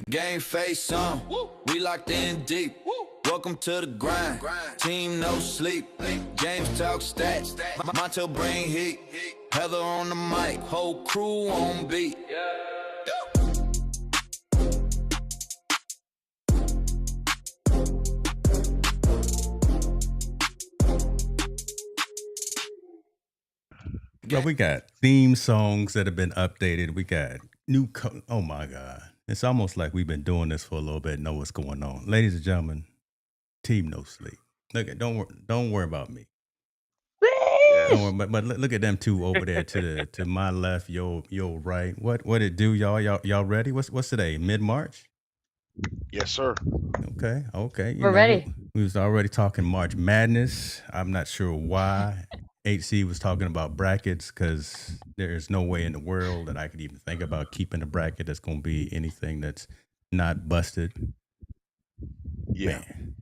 Game face on, we locked in deep. Welcome to the grind, team no sleep. James talk stats, Montel bring heat. Heather on the mic, whole crew on beat. But we got theme songs that have been updated. We got new, oh my God. It's almost like we've been doing this for a little bit and know what's going on. Ladies and gentlemen, Team No Sleep. Look at, don't worry about me. Don't worry, but look at them two over there to my left, your right. What it do, y'all ready? What's today? Mid-March? Yes, sir. Okay. We're ready. We was already talking March Madness. I'm not sure why HC was talking about brackets, because there's no way in the world that I could even think about keeping a bracket that's going to be anything that's not busted. Yeah. Man,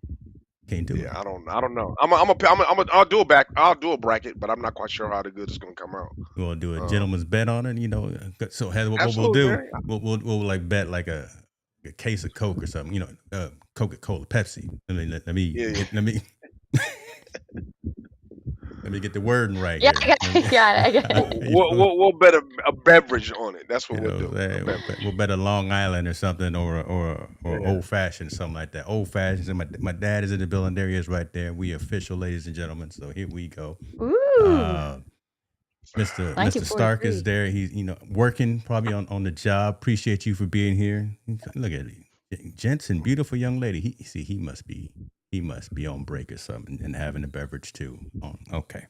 can't do it. Yeah, I don't know. I'll do a bracket, but I'm not quite sure how the good is gonna come out. You want to do a gentleman's bet on it, So Heather, what we'll Absolutely, do, man. we'll like bet like a case of Coke or something, Coca-Cola, Pepsi. Let me let me get the wording right. Yeah, here. I got it. We'll bet a beverage on it. That's what we'll do. We'll bet a Long Island or something, or old fashioned, something like that. Old fashioned. And my dad is in the building. There he is, right there. We official, ladies and gentlemen. So here we go. Ooh. Mr. Stark is there. He's working probably on the job. Appreciate you for being here. Look at it, Jensen, beautiful young lady. He must be on break or something and having a beverage too. Okay.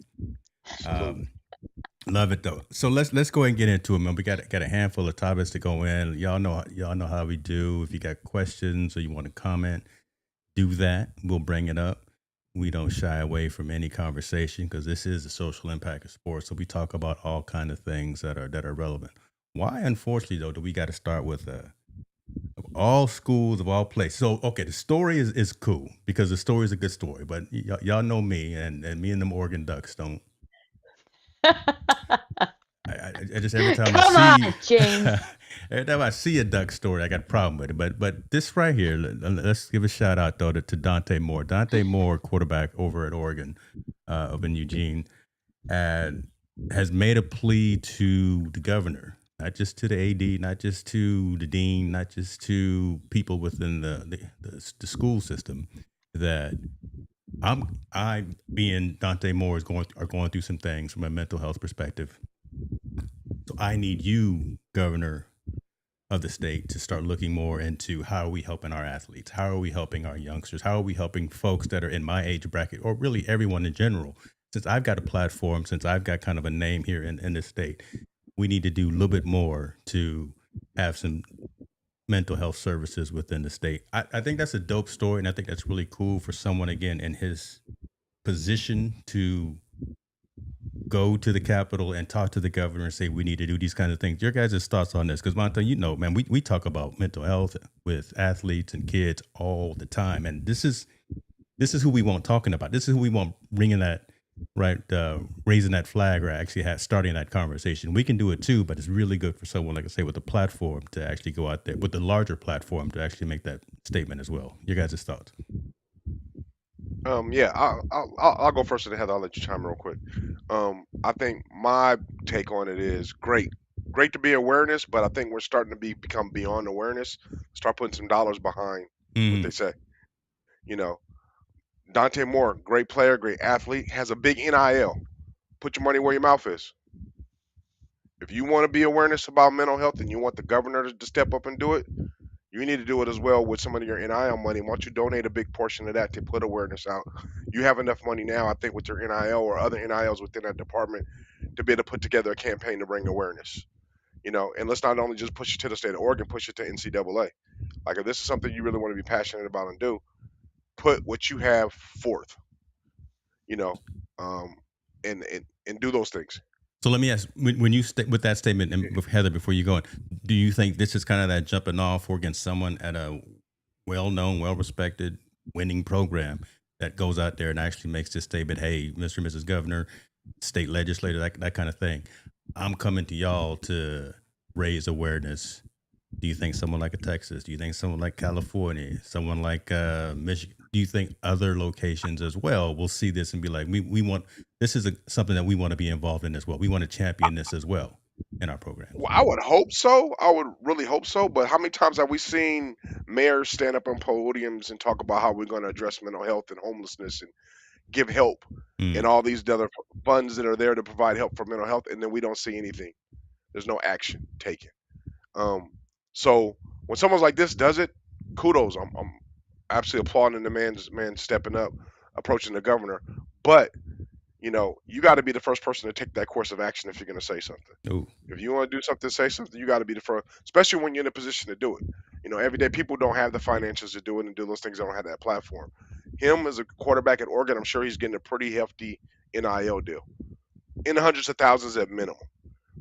Love it though. So let's go ahead and get into it, man. We got a handful of topics to go in. Y'all know how we do. If you got questions or you want to comment, do that. We'll bring it up. We don't shy away from any conversation because this is the social impact of sports. So we talk about all kind of things that are relevant. Why, unfortunately, though, do we got to start with all schools of all places? So, okay, the story is cool because the story is a good story. But y'all know me, and me and them Oregon Ducks don't. I just every time every time I see a Duck story, I got a problem with it. But this right here, let's give a shout out though to Dante Moore. Dante Moore, quarterback over at Oregon, up in Eugene, and has made a plea to the governor, not just to the AD, not just to the dean, not just to people within the school system, that I being Dante Moore are going through some things from a mental health perspective. So I need you, governor of the state, to start looking more into how are we helping our athletes? How are we helping our youngsters? How are we helping folks that are in my age bracket, or really everyone in general? Since I've got a platform, since I've got kind of a name here in this state, we need to do a little bit more to have some mental health services within the state. I think that's a dope story, and I think that's really cool for someone, again, in his position to go to the Capitol and talk to the governor and say we need to do these kind of things. Your guys' thoughts on this? Because Monta, man, we talk about mental health with athletes and kids all the time, and this is who we want talking about. This is who we want bringing that raising that flag, or actually starting that conversation. We can do it too, but it's really good for someone, like I say, with a platform to actually go out there with the larger platform to actually make that statement as well. Your guys' thoughts? Yeah, I'll go first, and Heather, I'll let you chime in real quick. I think my take on it is great to be awareness, but I think we're starting to become beyond awareness. Start putting some dollars behind what they say. Dante Moore, great player, great athlete, has a big NIL. Put your money where your mouth is. If you want to be awareness about mental health and you want the governor to step up and do it, you need to do it as well with some of your NIL money. Why don't you donate a big portion of that to put awareness out? You have enough money now, I think, with your NIL or other NILs within that department to be able to put together a campaign to bring awareness. And let's not only just push it to the state of Oregon, push it to NCAA. Like, if this is something you really want to be passionate about and do, put what you have forth, and do those things. So let me ask, when you with that statement, and with Heather, before you go on, do you think this is kind of that jumping off for against someone at a well-known, well-respected, winning program that goes out there and actually makes this statement, hey, Mr. and Mrs. Governor, state legislator, that kind of thing, I'm coming to y'all to raise awareness Do you think someone like a Texas? Do you think someone like California? Someone like Michigan? Do you think other locations as well will see this and be like, we want this is something that we want to be involved in as well. We want to champion this as well in our programs. Well, I would hope so. I would really hope so. But how many times have we seen mayors stand up on podiums and talk about how we're going to address mental health and homelessness and give help and all these other funds that are there to provide help for mental health, and then we don't see anything. There's no action taken. So when someone like this does it, kudos. I'm absolutely applauding the man stepping up, approaching the governor. But you got to be the first person to take that course of action if you're going to say something. Ooh. If you want to do something, say something, you got to be the first, especially when you're in a position to do it. Everyday people don't have the financials to do it and do those things. They don't have that platform. Him as a quarterback at Oregon, I'm sure he's getting a pretty hefty NIL deal, in the hundreds of thousands at minimum,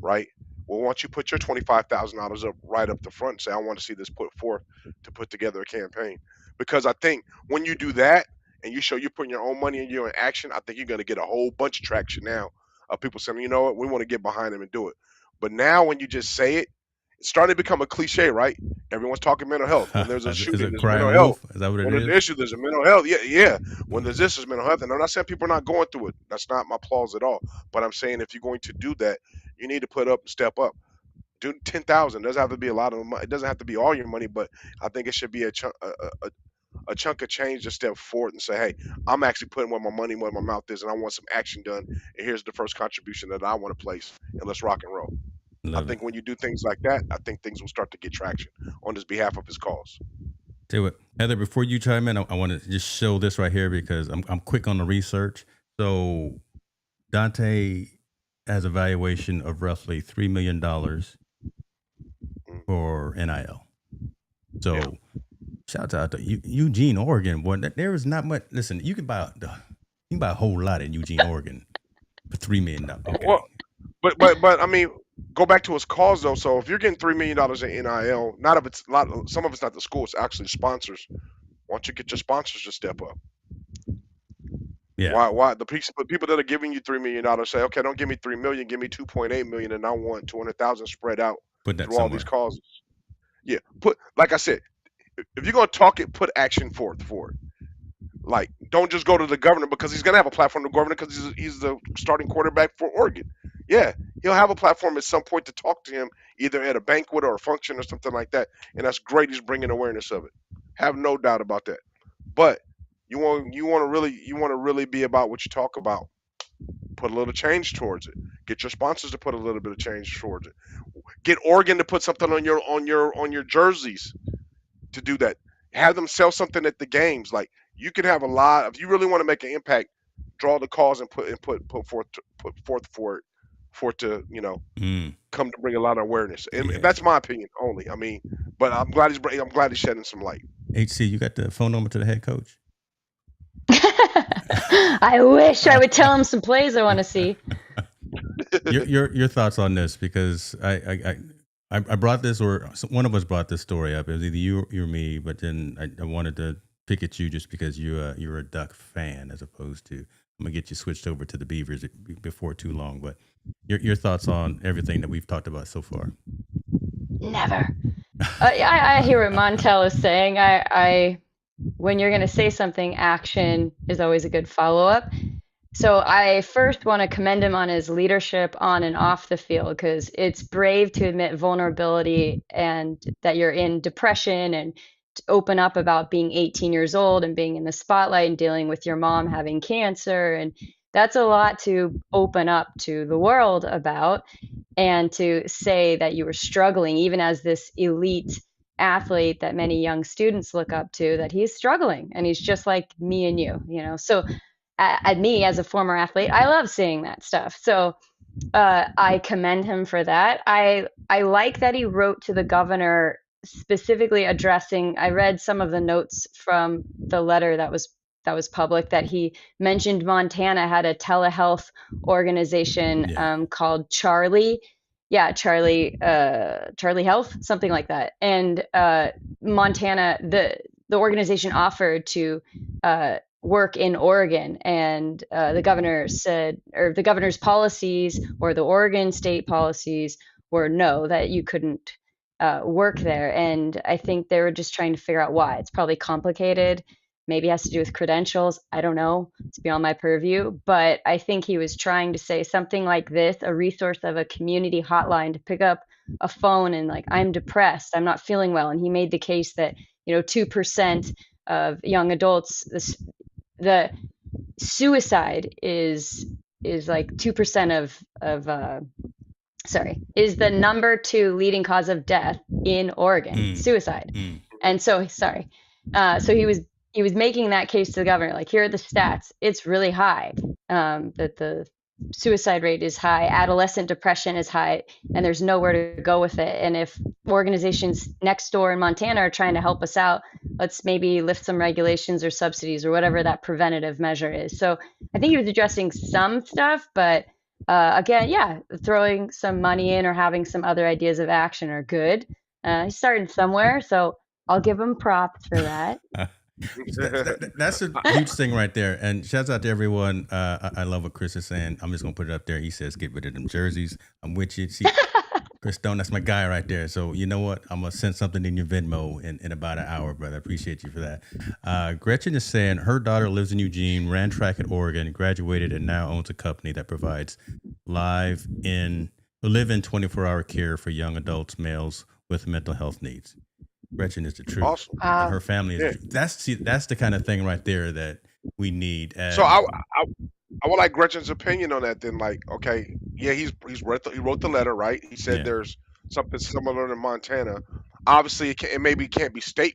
right? Well, once you put your $25,000 up right up the front and say, I want to see this put forth to put together a campaign. Because I think when you do that and you show you're putting your own money and you're in action, I think you're going to get a whole bunch of traction now of people saying, you know what, we want to get behind them and do it. But now when you just say it, it's starting to become a cliche, right? Everyone's talking mental health. When there's a shooting, there's mental health. Is that what when it there's an is? issue, there's a mental health. Yeah. When there's this, there's mental health. And I'm not saying people are not going through it. That's not my applause at all. But I'm saying if you're going to do that, you need to put up and step up. Do 10,000. Doesn't have to be a lot of money. It doesn't have to be all your money, but I think it should be a chunk of change to step forward and say, hey, I'm actually putting where my money, where my mouth is, and I want some action done. And here's the first contribution that I want to place, and let's rock and roll. I think when you do things like that, I think things will start to get traction on his behalf of his cause. Do it. Heather, before you chime in, I want to just show this right here because I'm quick on the research. So Dante has a valuation of roughly $3 million for NIL. So shout out to Eugene, Oregon. Boy, there is not much. Listen, you can buy a whole lot in Eugene, Oregon for $3 million. Okay. Well, but I mean, go back to his cause though. So if you're getting $3 million in NIL, some of it's not the school, it's actually sponsors. Why don't you get your sponsors to step up? Yeah. Why the people that are giving you $3 million say, okay, don't give me $3 million, give me $2.8 million, and I want 200,000 spread out through all these causes. Yeah, like I said, if you're gonna talk it, put action forth for it. Like, don't just go to the governor because he's gonna have a platform to governor because he's the starting quarterback for Oregon. Yeah, he'll have a platform at some point to talk to him, either at a banquet or a function or something like that, and that's great. He's bringing awareness of it. Have no doubt about that. But you want to really be about what you talk about. Put a little change towards it. Get your sponsors to put a little bit of change towards it. Get Oregon to put something on your jerseys to do that. Have them sell something at the games. Like, you can have a lot. If you really want to make an impact, draw the cause and put forth for it to come to bring a lot of awareness. And that's my opinion only. I mean, but I'm glad he's shedding some light. HC, you got the phone number to the head coach? I wish I would tell him some plays I want to see. Your thoughts on this, because I brought this, or one of us brought this story up. It was either you or me, but then I wanted to pick at you just because you're a Duck fan, as opposed to, I'm gonna get you switched over to the Beavers before too long. But your thoughts on everything that we've talked about so far? Never. I hear what Montel is saying. I when you're going to say something, action is always a good follow-up. So I first want to commend him on his leadership on and off the field, because it's brave to admit vulnerability and that you're in depression, and to open up about being 18 years old and being in the spotlight and dealing with your mom having cancer. And that's a lot to open up to the world about, and to say that you were struggling, even as this elite athlete that many young students look up to, that he's struggling and he's just like me and you. So at me as a former athlete, I love seeing that stuff. So I commend him for that. I like that he wrote to the governor specifically addressing, I read some of the notes from the letter that was public, that he mentioned Montana had a telehealth organization called Charlie. Yeah, Charlie Health, something like that. And Montana, the organization offered to work in Oregon, and the governor said, or the governor's policies or the Oregon state policies were no, that you couldn't work there. And I think they were just trying to figure out why. It's probably complicated. Maybe it has to do with credentials. I don't know. It's beyond my purview. But I think he was trying to say something like this, a resource of a community hotline to pick up a phone and like, I'm depressed, I'm not feeling well. And he made the case that, 2% of young adults, the suicide is like 2% is the number 2 leading cause of death in Oregon, suicide. And so, so he was making that case to the governor, like, here are the stats. It's really high, that the suicide rate is high, adolescent depression is high, and there's nowhere to go with it. And if organizations next door in Montana are trying to help us out, let's maybe lift some regulations or subsidies or whatever that preventative measure is. So I think he was addressing some stuff, but again, yeah, throwing some money in or having some other ideas of action are good. He's starting somewhere, so I'll give him props for that. That's a huge thing right there. And shouts out to everyone. I love what Chris is saying. I'm just going to put it up there. He says, get rid of them jerseys. I'm with you. See, Chris Stone, that's my guy right there. So you know what? I'm going to send something in your Venmo in about an hour, brother. I appreciate you for that. Gretchen is saying her daughter lives in Eugene, ran track at Oregon, graduated, and now owns a company that provides live-in 24-hour care for young adults, males with mental health needs. Gretchen is the truth. Awesome. And her family is that's the kind of thing right there that we need. So I would like Gretchen's opinion on that. Then, like, okay, yeah, he wrote the letter, right? He said there's something similar in Montana. Obviously, it maybe can't be state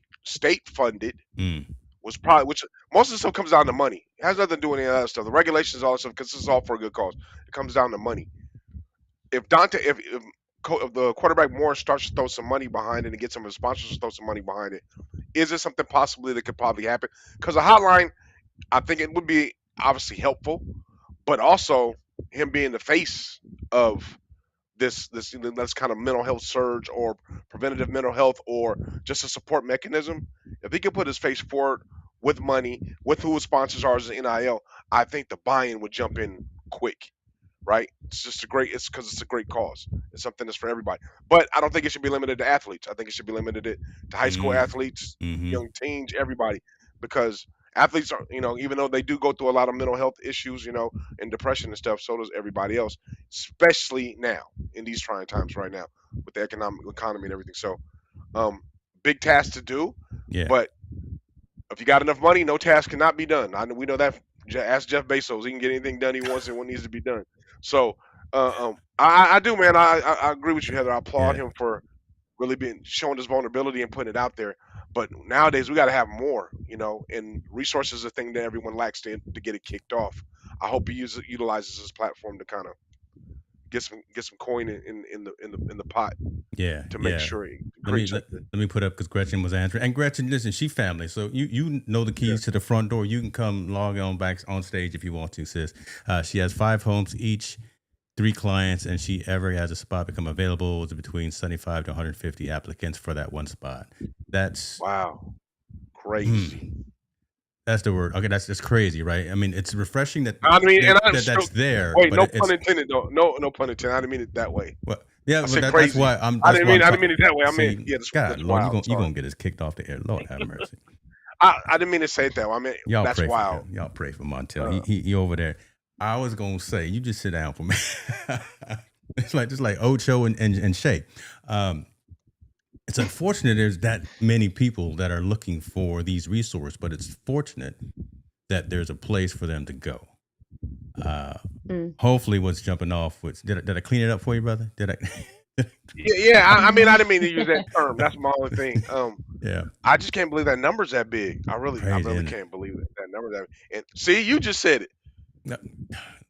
funded. Which most of the stuff comes down to money. It has nothing to do with any of that stuff. The regulations, all that stuff, because this is all for a good cause. It comes down to money. If the quarterback Moore starts to throw some money behind it and get some of the sponsors to throw some money behind it, is it something possibly that could probably happen? Because a hotline, I think it would be obviously helpful, but also him being the face of this kind of mental health surge or preventative mental health or just a support mechanism. If he could put his face forward with money, with who his sponsors are as an NIL, I think the buy-in would jump in quick. Right? It's because it's a great cause. It's something that's for everybody. But I don't think it should be limited to athletes. I think it should be limited to high school athletes, young teens, everybody. Because athletes are, even though they do go through a lot of mental health issues, and depression and stuff, so does everybody else, especially now in these trying times right now with the economy and everything. So, big task to do. Yeah. But if you got enough money, no task cannot be done. We know that. Ask Jeff Bezos. He can get anything done he wants and what needs to be done. So I do, man. I agree with you, Heather. I applaud him for really showing his vulnerability and putting it out there. But nowadays we got to have more, and resources is a thing that everyone lacks to get it kicked off. I hope he utilizes his platform to kind of get some coin in the pot. Yeah. To make sure. Let me put up because Gretchen was answering. And Gretchen, listen, she family. So you know the keys to the front door. You can come log on back on stage if you want to, sis. She has 5 homes each, 3 clients, and she ever has a spot become available. It's between 75 to 150 applicants for that one spot. That's wow, crazy. That's the word. Okay, that's crazy, right? I mean, it's refreshing that that's there. Wait, no pun intended though. No pun intended. I didn't mean it that way. Well, yeah, but that's why I'm. I didn't mean it that way. I mean, God, Lord, you're gonna get us kicked off the air. Lord have mercy. I didn't mean to say it that way. I mean, that's wild. Y'all pray for Montel. He over there. I was gonna say, you just sit down for me. It's like Ocho and Shay. It's unfortunate there's that many people that are looking for these resources, but it's fortunate that there's a place for them to go. Hopefully what's jumping off was, did I clean it up for you, brother? Did I? Yeah. I mean, I didn't mean to use that term. That's my only thing. Yeah. I just can't believe that number's that big. I really can't believe that number's that big. And see, you just said it.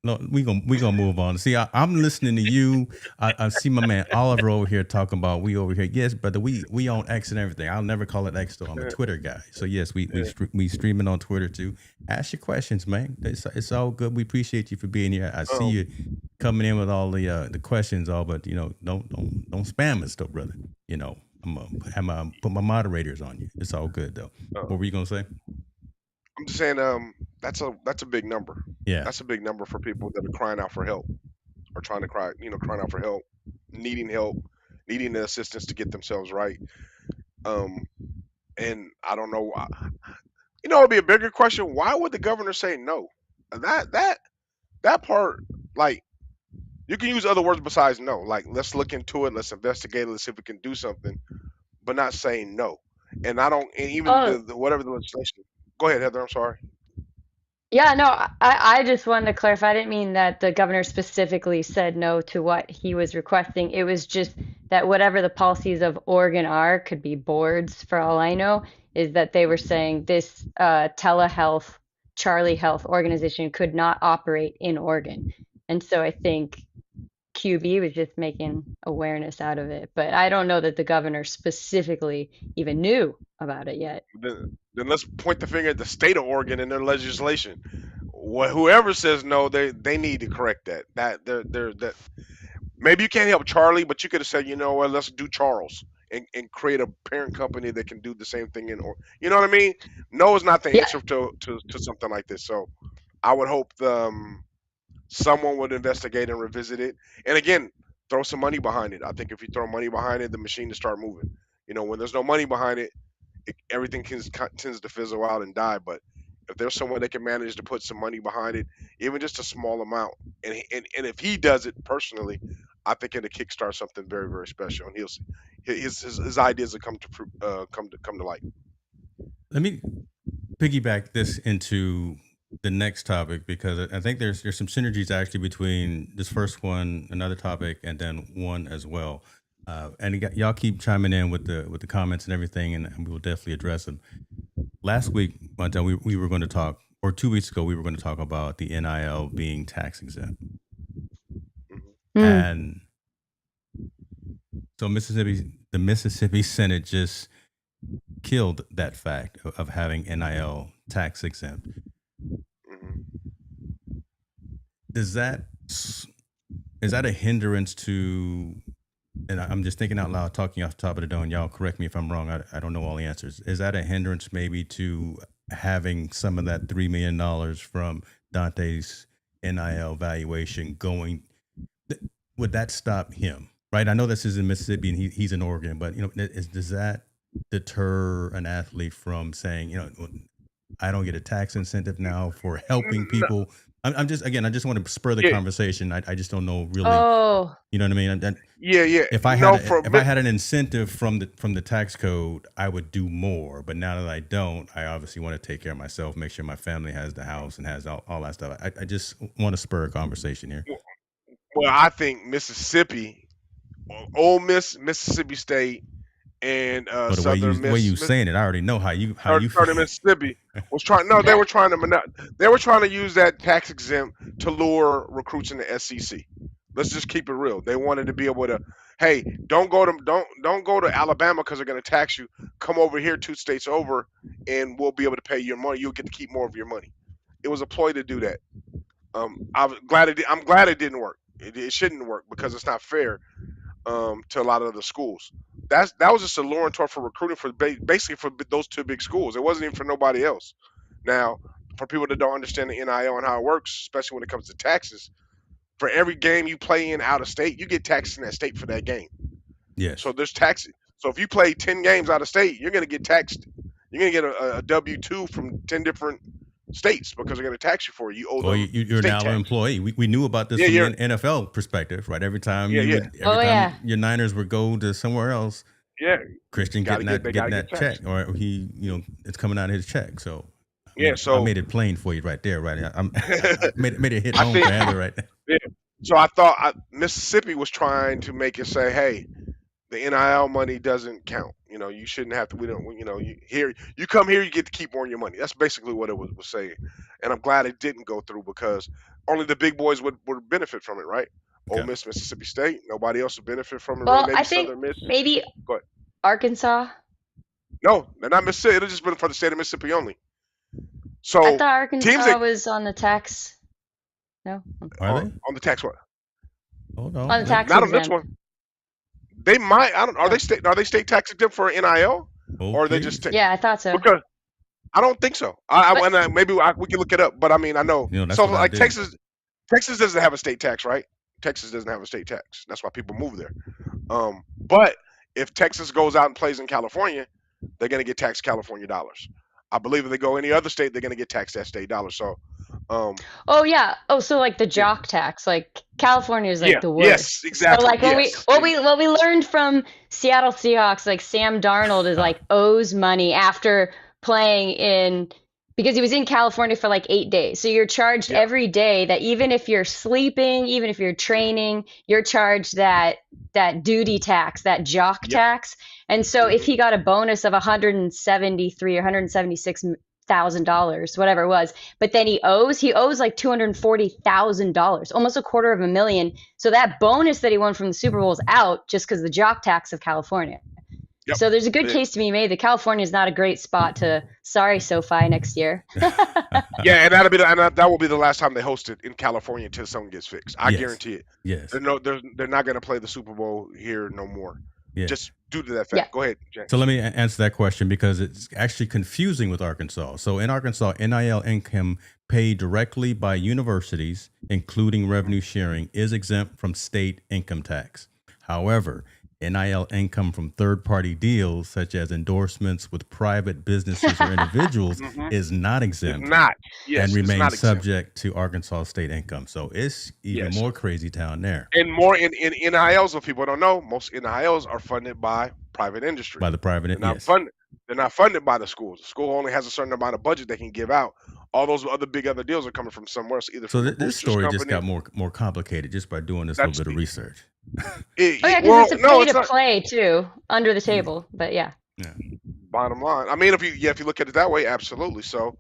No, we gonna move on. See, I'm listening to you. I see my man Oliver over here talking about we over here. Yes, brother, we on X and everything. I'll never call it X though. I'm a Twitter guy. So yes, we streaming on Twitter too. Ask your questions, man. It's all good. We appreciate you for being here. I see you coming in with all the questions, but don't spam us though, brother. I'm gonna put my moderators on you. It's all good though. What were you gonna say? I'm just saying, that's a big number. Yeah, that's a big number for people that are crying out for help, or crying out for help, needing needing the assistance to get themselves right. And I don't know why. It'd be a bigger question. Why would the governor say no? That part, like, you can use other words besides no. Like, let's look into it, let's investigate it, let's see if we can do something, but not saying no. And I don't, and even Oh, the whatever the legislation. Go ahead, Heather. I'm sorry. yeah, no, I just wanted to clarify. I didn't mean that the governor specifically said no to what he was requesting. It was just that whatever the policies of Oregon are, could be boards for all I know, is that they were saying this telehealth, Charlie Health organization could not operate in Oregon. And so I think QB was just making awareness out of it. But I don't know that the governor specifically even knew about it yet. Then let's point the finger at the state of Oregon and their legislation. Whoever says no, they need to correct that. That maybe you can't help Charlie, but you could have said, you know what, let's do Charles and create a parent company that can do the same thing you know what I mean? No is not the Yeah, answer to something like this. So I would hope someone would investigate and revisit it. And again, throw some money behind it. I think if you throw money behind it, the machine will start moving. When there's no money behind it, everything tends to fizzle out and die. But if there's someone that can manage to put some money behind it, even just a small amount, and if he does it personally, I think it'll kickstart something very, very special, and his ideas will come to light. Let me piggyback this into the next topic, because I think there's some synergies actually between this first one, another topic, and then one as well. And y'all keep chiming in with the comments and everything, and we will definitely address them. Last week, Montel, we were going to talk, or 2 weeks ago, we were going to talk about the NIL being tax exempt. And so the Mississippi Senate just killed that fact of having NIL tax exempt. Is that a hindrance to, and I'm just thinking out loud, talking off the top of the dome, y'all correct me if I'm wrong, I don't know all the answers. Is that a hindrance maybe to having some of that $3 million from Dante's NIL valuation going? Would that stop him? Right? I know this is in Mississippi and he's in Oregon, but does that deter an athlete from saying, I don't get a tax incentive now for helping people? I just want to spur the conversation. I just don't know really. Oh, You know what I mean? Yeah. If I had an incentive from the tax code, I would do more. But now that I don't, I obviously want to take care of myself, make sure my family has the house and has all that stuff. I just want to spur a conversation here. Well, I think Mississippi, Ole Miss, Mississippi State, and the Southern way you saying it, I already know how you Southern Mississippi was trying. No, they were trying to use that tax exempt to lure recruits in the SEC. Let's just keep it real. They wanted to be able to, hey, don't go to Alabama because they're going to tax you. Come over here, 2 states over, and we'll be able to pay your money. You'll get to keep more of your money. It was a ploy to do that. I'm glad it didn't work. It shouldn't work because it's not fair to a lot of the schools. That was just a luring tool for recruiting for basically for those 2 big schools. It wasn't even for nobody else. Now, for people that don't understand the NIL and how it works, especially when it comes to taxes, for every game you play in out of state, you get taxed in that state for that game. Yes. So there's taxes. So if you play 10 games out of state, you're going to get taxed. You're going to get a W-2 from 10 different states because they're going to tax you for it. You owe them. You're now an employee. We knew about this from an NFL perspective, right? Every time time your Niners would go to somewhere else, Christian getting that check, or he, it's coming out of his check. So I made it plain for you right there, right? I made it hit home for Heather right there. Yeah. So I thought Mississippi was trying to make it say, hey, the NIL money doesn't count. You shouldn't have to. We don't. You come here, you get to keep more of your money. That's basically what it was saying. And I'm glad it didn't go through because only the big boys would benefit from it, right? Okay. Ole Miss, Mississippi State. Nobody else would benefit from it. Well, really. Maybe I think Southern Miss. maybe Arkansas. No, they're not Mississippi. It'll just been for the state of Mississippi only. So I thought Arkansas was on the tax. No. Are they on the tax what? Hold on. On the tax not exempt. on this one. They might. I don't. Are they state tax exempt for NIL, okay. or are they just? Yeah, I thought so. Because I don't think so. Maybe we can look it up. But I mean, I know. That's so what like Texas doesn't have a state tax, right? Texas doesn't have a state tax. That's why people move there. But if Texas goes out and plays in California, they're going to get taxed California dollars. I believe if they go any other state, they're going to get taxed that state dollars. So, oh yeah. Oh, so like the Jock tax, like California is like yeah, the worst. yes, exactly. So like yes. what we learned from Seattle Seahawks, like Sam Darnold is like owes money after playing in because he was in California for like 8 days. So you're charged every day that even if you're sleeping, even if you're training, you're charged that duty tax, that Jock tax. And so if he got a bonus of $173 or $176,000, whatever it was, but then he owes like $240,000, almost $250,000. So that bonus that he won from the Super Bowl is out just because the Jock tax of California. Yep. So there's a good case to be made that California is not a great spot to. Sorry, SoFi next year. Yeah, and that will be the last time they host it in California until something gets fixed. I guarantee it. Yes. They're not going to play the Super Bowl here no more. Yeah. Just due to that fact. Go ahead, James. So let me answer that question because it's actually confusing with Arkansas. So in Arkansas, NIL income paid directly by universities, including revenue sharing, is exempt from state income tax. However, NIL income from third-party deals, such as endorsements with private businesses or individuals, is not exempt. It's not. Yes, and remains not subject to Arkansas state income. So it's even more crazy town there. And more in NILs, if people don't know, most NILs are funded by private industry. By the private industry. They're not funded by the schools. The school only has a certain amount of budget they can give out. All those other deals are coming from somewhere else. Either so from this story just got more complicated just by doing this little bit of research. Because it's a pay to play too, under the table. But yeah. Bottom line, I mean, if you look at it that way, absolutely. So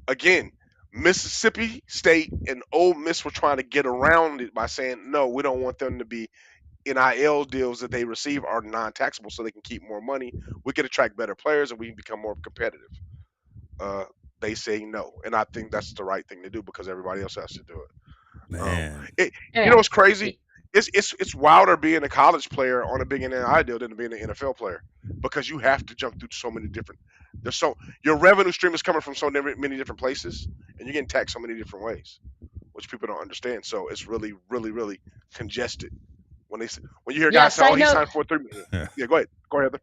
again, Mississippi State and Ole Miss were trying to get around it by saying, no, we don't want them to be NIL deals that they receive are non-taxable, so they can keep more money. We can attract better players and we can become more competitive. They say no, and I think that's the right thing to do because everybody else has to do it. Man, you know what's crazy? It's wilder being a college player on a big NIL deal than being an NFL player because you have to jump through so many different. Your revenue stream is coming from so many different places, and you're getting taxed so many different ways, which people don't understand. So it's really, really, really congested. When you hear guys say, "Oh, he signed for $3 million." Yeah, go ahead, Heather.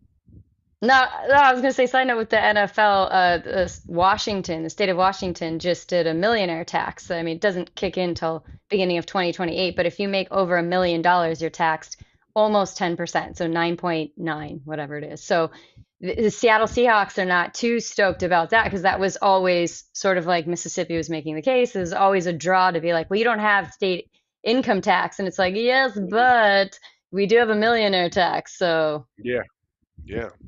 No, I was going to say, side note with the NFL, the state of Washington just did a millionaire tax. I mean, it doesn't kick in until beginning of 2028, but if you make over $1 million, you're taxed almost 10%, so 9.9, whatever it is. So the Seattle Seahawks are not too stoked about that because that was always sort of like Mississippi was making the case. There's always a draw to be like, well, you don't have state income tax. And it's like, yes, but we do have a millionaire tax. So yeah.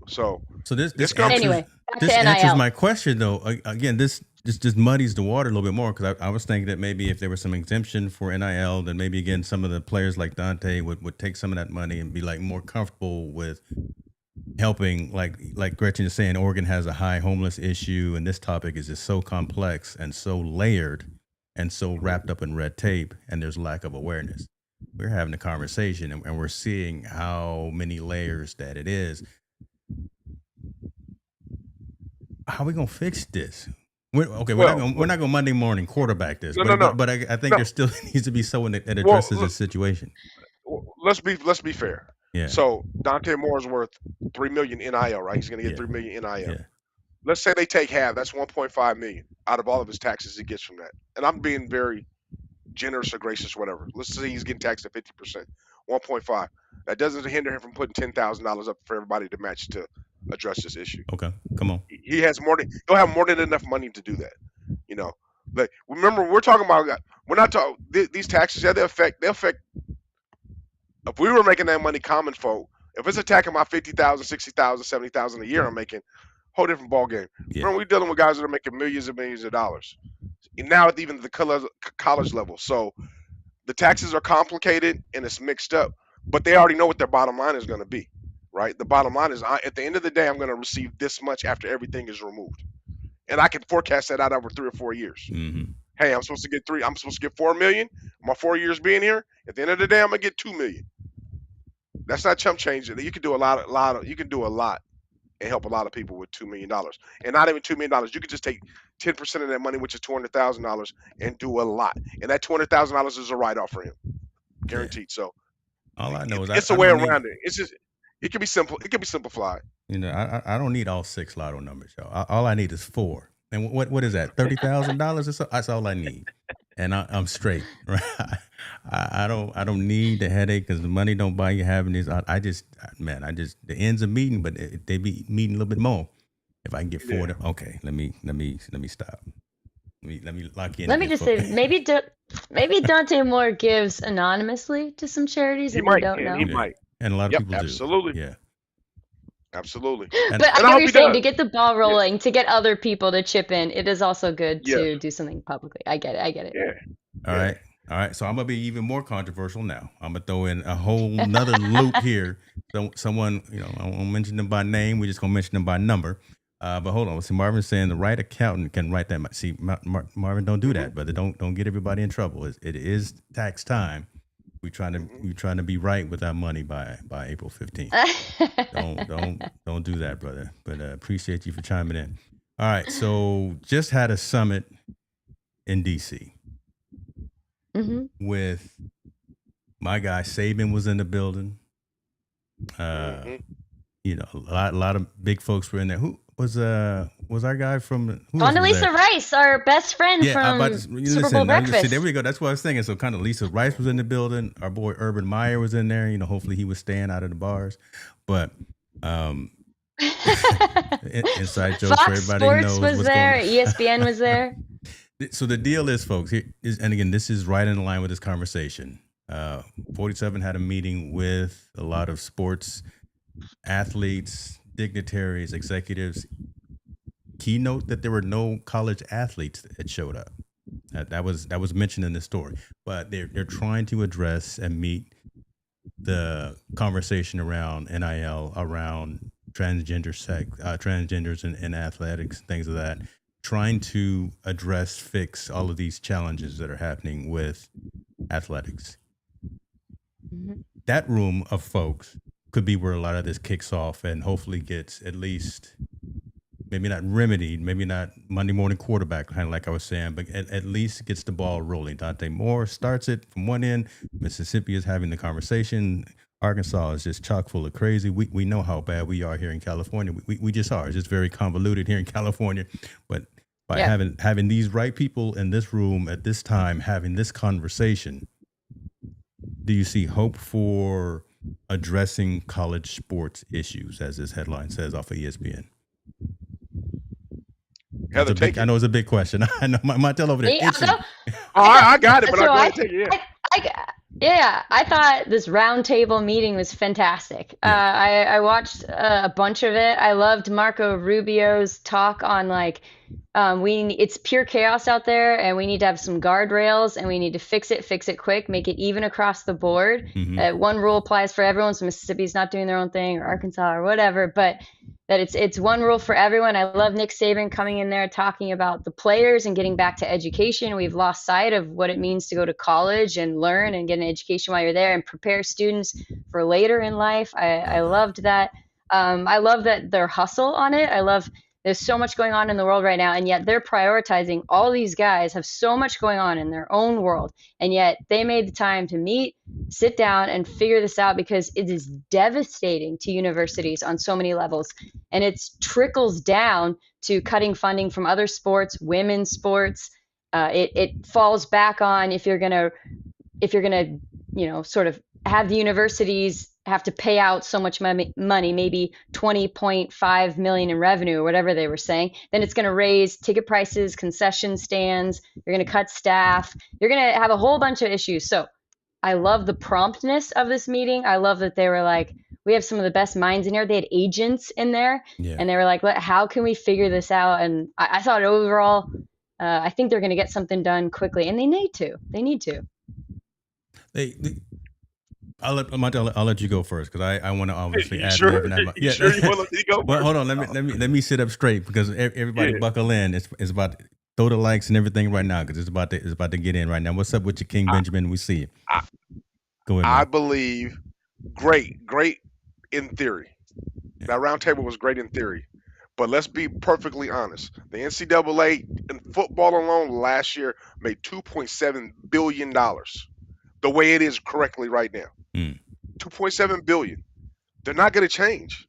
So this anyway, this answers my question though. Again, this just muddies the water a little bit more because I was thinking that maybe if there was some exemption for NIL, then maybe again some of the players like Dante would take some of that money and be like more comfortable with helping. Like Gretchen is saying, Oregon has a high homeless issue, and this topic is just so complex and so layered and so wrapped up in red tape, and there's lack of awareness. We're having a conversation, and we're seeing how many layers that it is. How are we gonna fix this? We're not gonna Monday morning quarterback this, but I think there still needs to be someone that addresses this situation. Let's be fair. Yeah. So Dante Moore is worth $3 million NIL, right? He's gonna get $3 million NIL. Yeah. Let's say they take half. That's $1.5 million out of all of his taxes he gets from that. And I'm being very generous or gracious, whatever. Let's say he's getting taxed at 50%, 1.5. That doesn't hinder him from putting $10,000 up for everybody to match to address this issue. Okay, come on. He'll have more than enough money to do that. You know, like remember we're not talking these taxes. Yeah, they affect. If we were making that money, common folk, if it's attacking my $50,000, $60,000, $70,000 a year, I'm making whole different ball game. Yeah. Remember, we're dealing with guys that are making millions and millions of dollars. And now at even the college level. So the taxes are complicated and it's mixed up, but they already know what their bottom line is going to be, right? The bottom line is at the end of the day, I'm going to receive this much after everything is removed. And I can forecast that out over 3 or 4 years. Mm-hmm. Hey, I'm supposed to get $4 million. My 4 years being here, at the end of the day, I'm going to get $2 million. That's not chump change. You can do a lot and help a lot of people with $2 million. And not even $2 million. You could just take 10% of that money, which is $200,000, and do a lot. And that $200,000 is a write-off for him. guaranteed. So all I know is it's I a way don't need, around it. It's just it can be simple. It can be simplified. I don't need all 6 lotto numbers, y'all. All I need is 4. And what is that? $30,000? That's all I need, and I'm straight. Right? I don't need the headache because the money don't buy you having these. I just the ends of meeting, but they be meeting a little bit more. If I can get 4, okay. Let me stop. Let me lock in. Let me just say, maybe Dante Moore gives anonymously to some charities, and we don't know. He might, and a lot of people do. Absolutely. Yeah. Absolutely. But I get what you're saying. To get the ball rolling, to get other people to chip in, it is also good to do something publicly. I get it. Yeah. All right. So I'm gonna be even more controversial now. I'm gonna throw in a whole nother loop here. So someone, I won't mention them by name. We're just gonna mention them by number. But hold on. See, Marvin's saying the right accountant can write that. See, Marvin, don't do that, brother. Don't get everybody in trouble. It is tax time. We're trying to be right with our money by April 15th. Don't do that, brother. But appreciate you for chiming in. All right, so just had a summit in DC with my guy Saban was in the building. A lot of big folks were in there. Who was our guy from? Condoleezza Rice, our best friend from Super Bowl breakfast. There we go. That's what I was thinking. So Condoleezza Rice was in the building. Our boy Urban Meyer was in there. Hopefully he was staying out of the bars. But inside jokes Fox for everybody Sports knows was what's there. going on. ESPN was there. So the deal is, folks, and again, this is right in line with this conversation. 47 had a meeting with a lot of sports athletes, dignitaries, executives. Keynote that there were no college athletes that showed up. That was mentioned in the story. But they're trying to address and meet the conversation around NIL, around transgenders in athletics, things of that. Trying to fix all of these challenges that are happening with athletics. That room of folks could be where a lot of this kicks off and hopefully gets at least, maybe not remedied, maybe not Monday morning quarterback, kind of like I was saying, but at least gets the ball rolling. Dante Moore starts it from one end. Mississippi is having the conversation. Arkansas is just chock full of crazy. We know how bad we are here in California. We just are. It's just very convoluted here in California. But by having these right people in this room at this time, having this conversation, do you see hope for addressing college sports issues, as this headline says off of ESPN? Heather, I know it's a big question. I know my tail over there. I got it, but I'm going to take it. I thought this roundtable meeting was fantastic. I watched a bunch of it. I loved Marco Rubio's talk on it's pure chaos out there, and we need to have some guardrails, and we need to fix it quick, make it even across the board. One rule applies for everyone, so Mississippi's not doing their own thing, or Arkansas, or whatever, but that it's one rule for everyone. I love Nick Saban coming in there talking about the players and getting back to education. We've lost sight of what it means to go to college and learn and get an education while you're there and prepare students for later in life. I loved that. I love that their hustle on it. There's so much going on in the world right now, and yet they're prioritizing. All these guys have so much going on in their own world, and yet they made the time to meet, sit down, and figure this out, because it is devastating to universities on so many levels, and it trickles down to cutting funding from other sports, women's sports. It falls back on if you're gonna sort of have the universities have to pay out so much money, maybe 20.5 million in revenue or whatever they were saying, then it's going to raise ticket prices, concession stands. You're going to cut staff. You're going to have a whole bunch of issues. So I love the promptness of this meeting. I love that they were like, we have some of the best minds in here. They had agents in there, and they were like, how can we figure this out? And I thought overall, I think they're going to get something done quickly, and they need to. I'll let you go first, because I want to obviously add. Sure, you want to let me go? But hold on, let me sit up straight, because everybody buckle in. It's about to throw the likes and everything right now, because it's about to get in right now. What's up with you, King Benjamin? We see you. Go ahead. I believe great in theory. That roundtable was great in theory, but let's be perfectly honest. The NCAA in football alone last year made $2.7 billion. the way it is correctly right now. Mm. 2.7 billion. They're not going to change.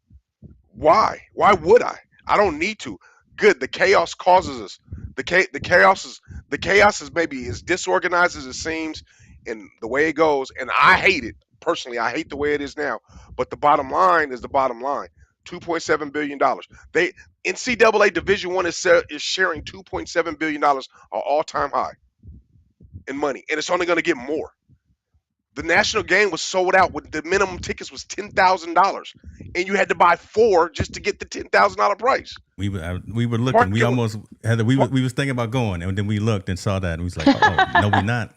Why? Why would I? I don't need to. Good. The chaos causes us. The chaos is maybe as disorganized as it seems, and the way it goes. And I hate it personally. I hate the way it is now. But the bottom line is the bottom line. $2.7 billion. NCAA Division I is sharing $2.7 billion, an all-time high in money, and it's only going to get more. The national game was sold out with the minimum tickets was $10,000, and you had to buy 4 just to get the $10,000 price. We were looking. We almost had. We was thinking about going, and then we looked and saw that, and we was like, "Oh no, we're not."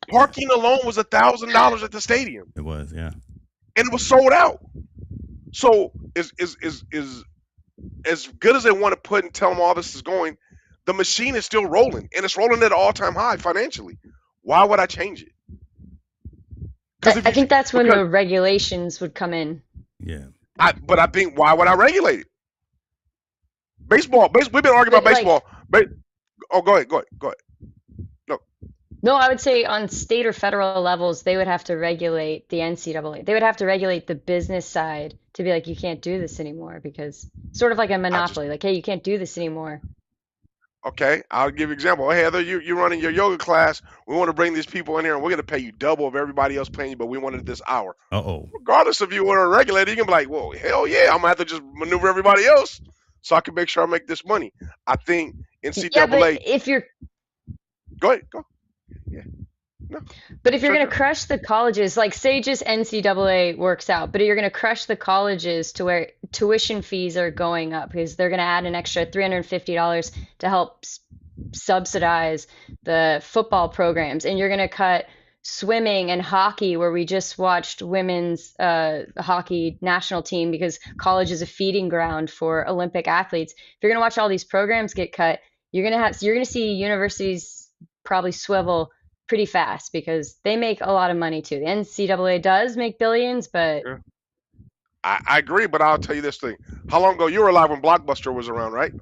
Parking alone was $1,000 at the stadium. It was, yeah, and it was sold out. So is as good as they want to put and tell them all this is going, the machine is still rolling, and it's rolling at an all-time high financially. Why would I change it? I think that's when the regulations would come in. Yeah. But I think, why would I regulate it? Baseball. We've been arguing about baseball. Go ahead. No, I would say on state or federal levels, they would have to regulate the NCAA. They would have to regulate the business side to be like, you can't do this anymore, because sort of like a monopoly. Like, hey, you can't do this anymore. Okay, I'll give you an example. Hey, Heather, you're running your yoga class. We want to bring these people in here, and we're going to pay you double of everybody else paying you, but we wanted this hour. Uh-oh. Regardless of you want to regulate it, you can be like, well, hell yeah, I'm going to have to just maneuver everybody else so I can make sure I make this money. I think NCAA... Yeah, but if you're... Go ahead, go. Yeah. No. But if you're going to crush the colleges, like say just NCAA works out, but you're going to crush the colleges to where tuition fees are going up because they're going to add an extra $350 to help subsidize the football programs. And you're going to cut swimming and hockey, where we just watched women's hockey national team because college is a feeding ground for Olympic athletes. If you're going to watch all these programs get cut, you're going to see universities probably swivel pretty fast because they make a lot of money too. The NCAA does make billions, but yeah. I agree, but I'll tell you this thing. How long ago you were alive when Blockbuster was around, right?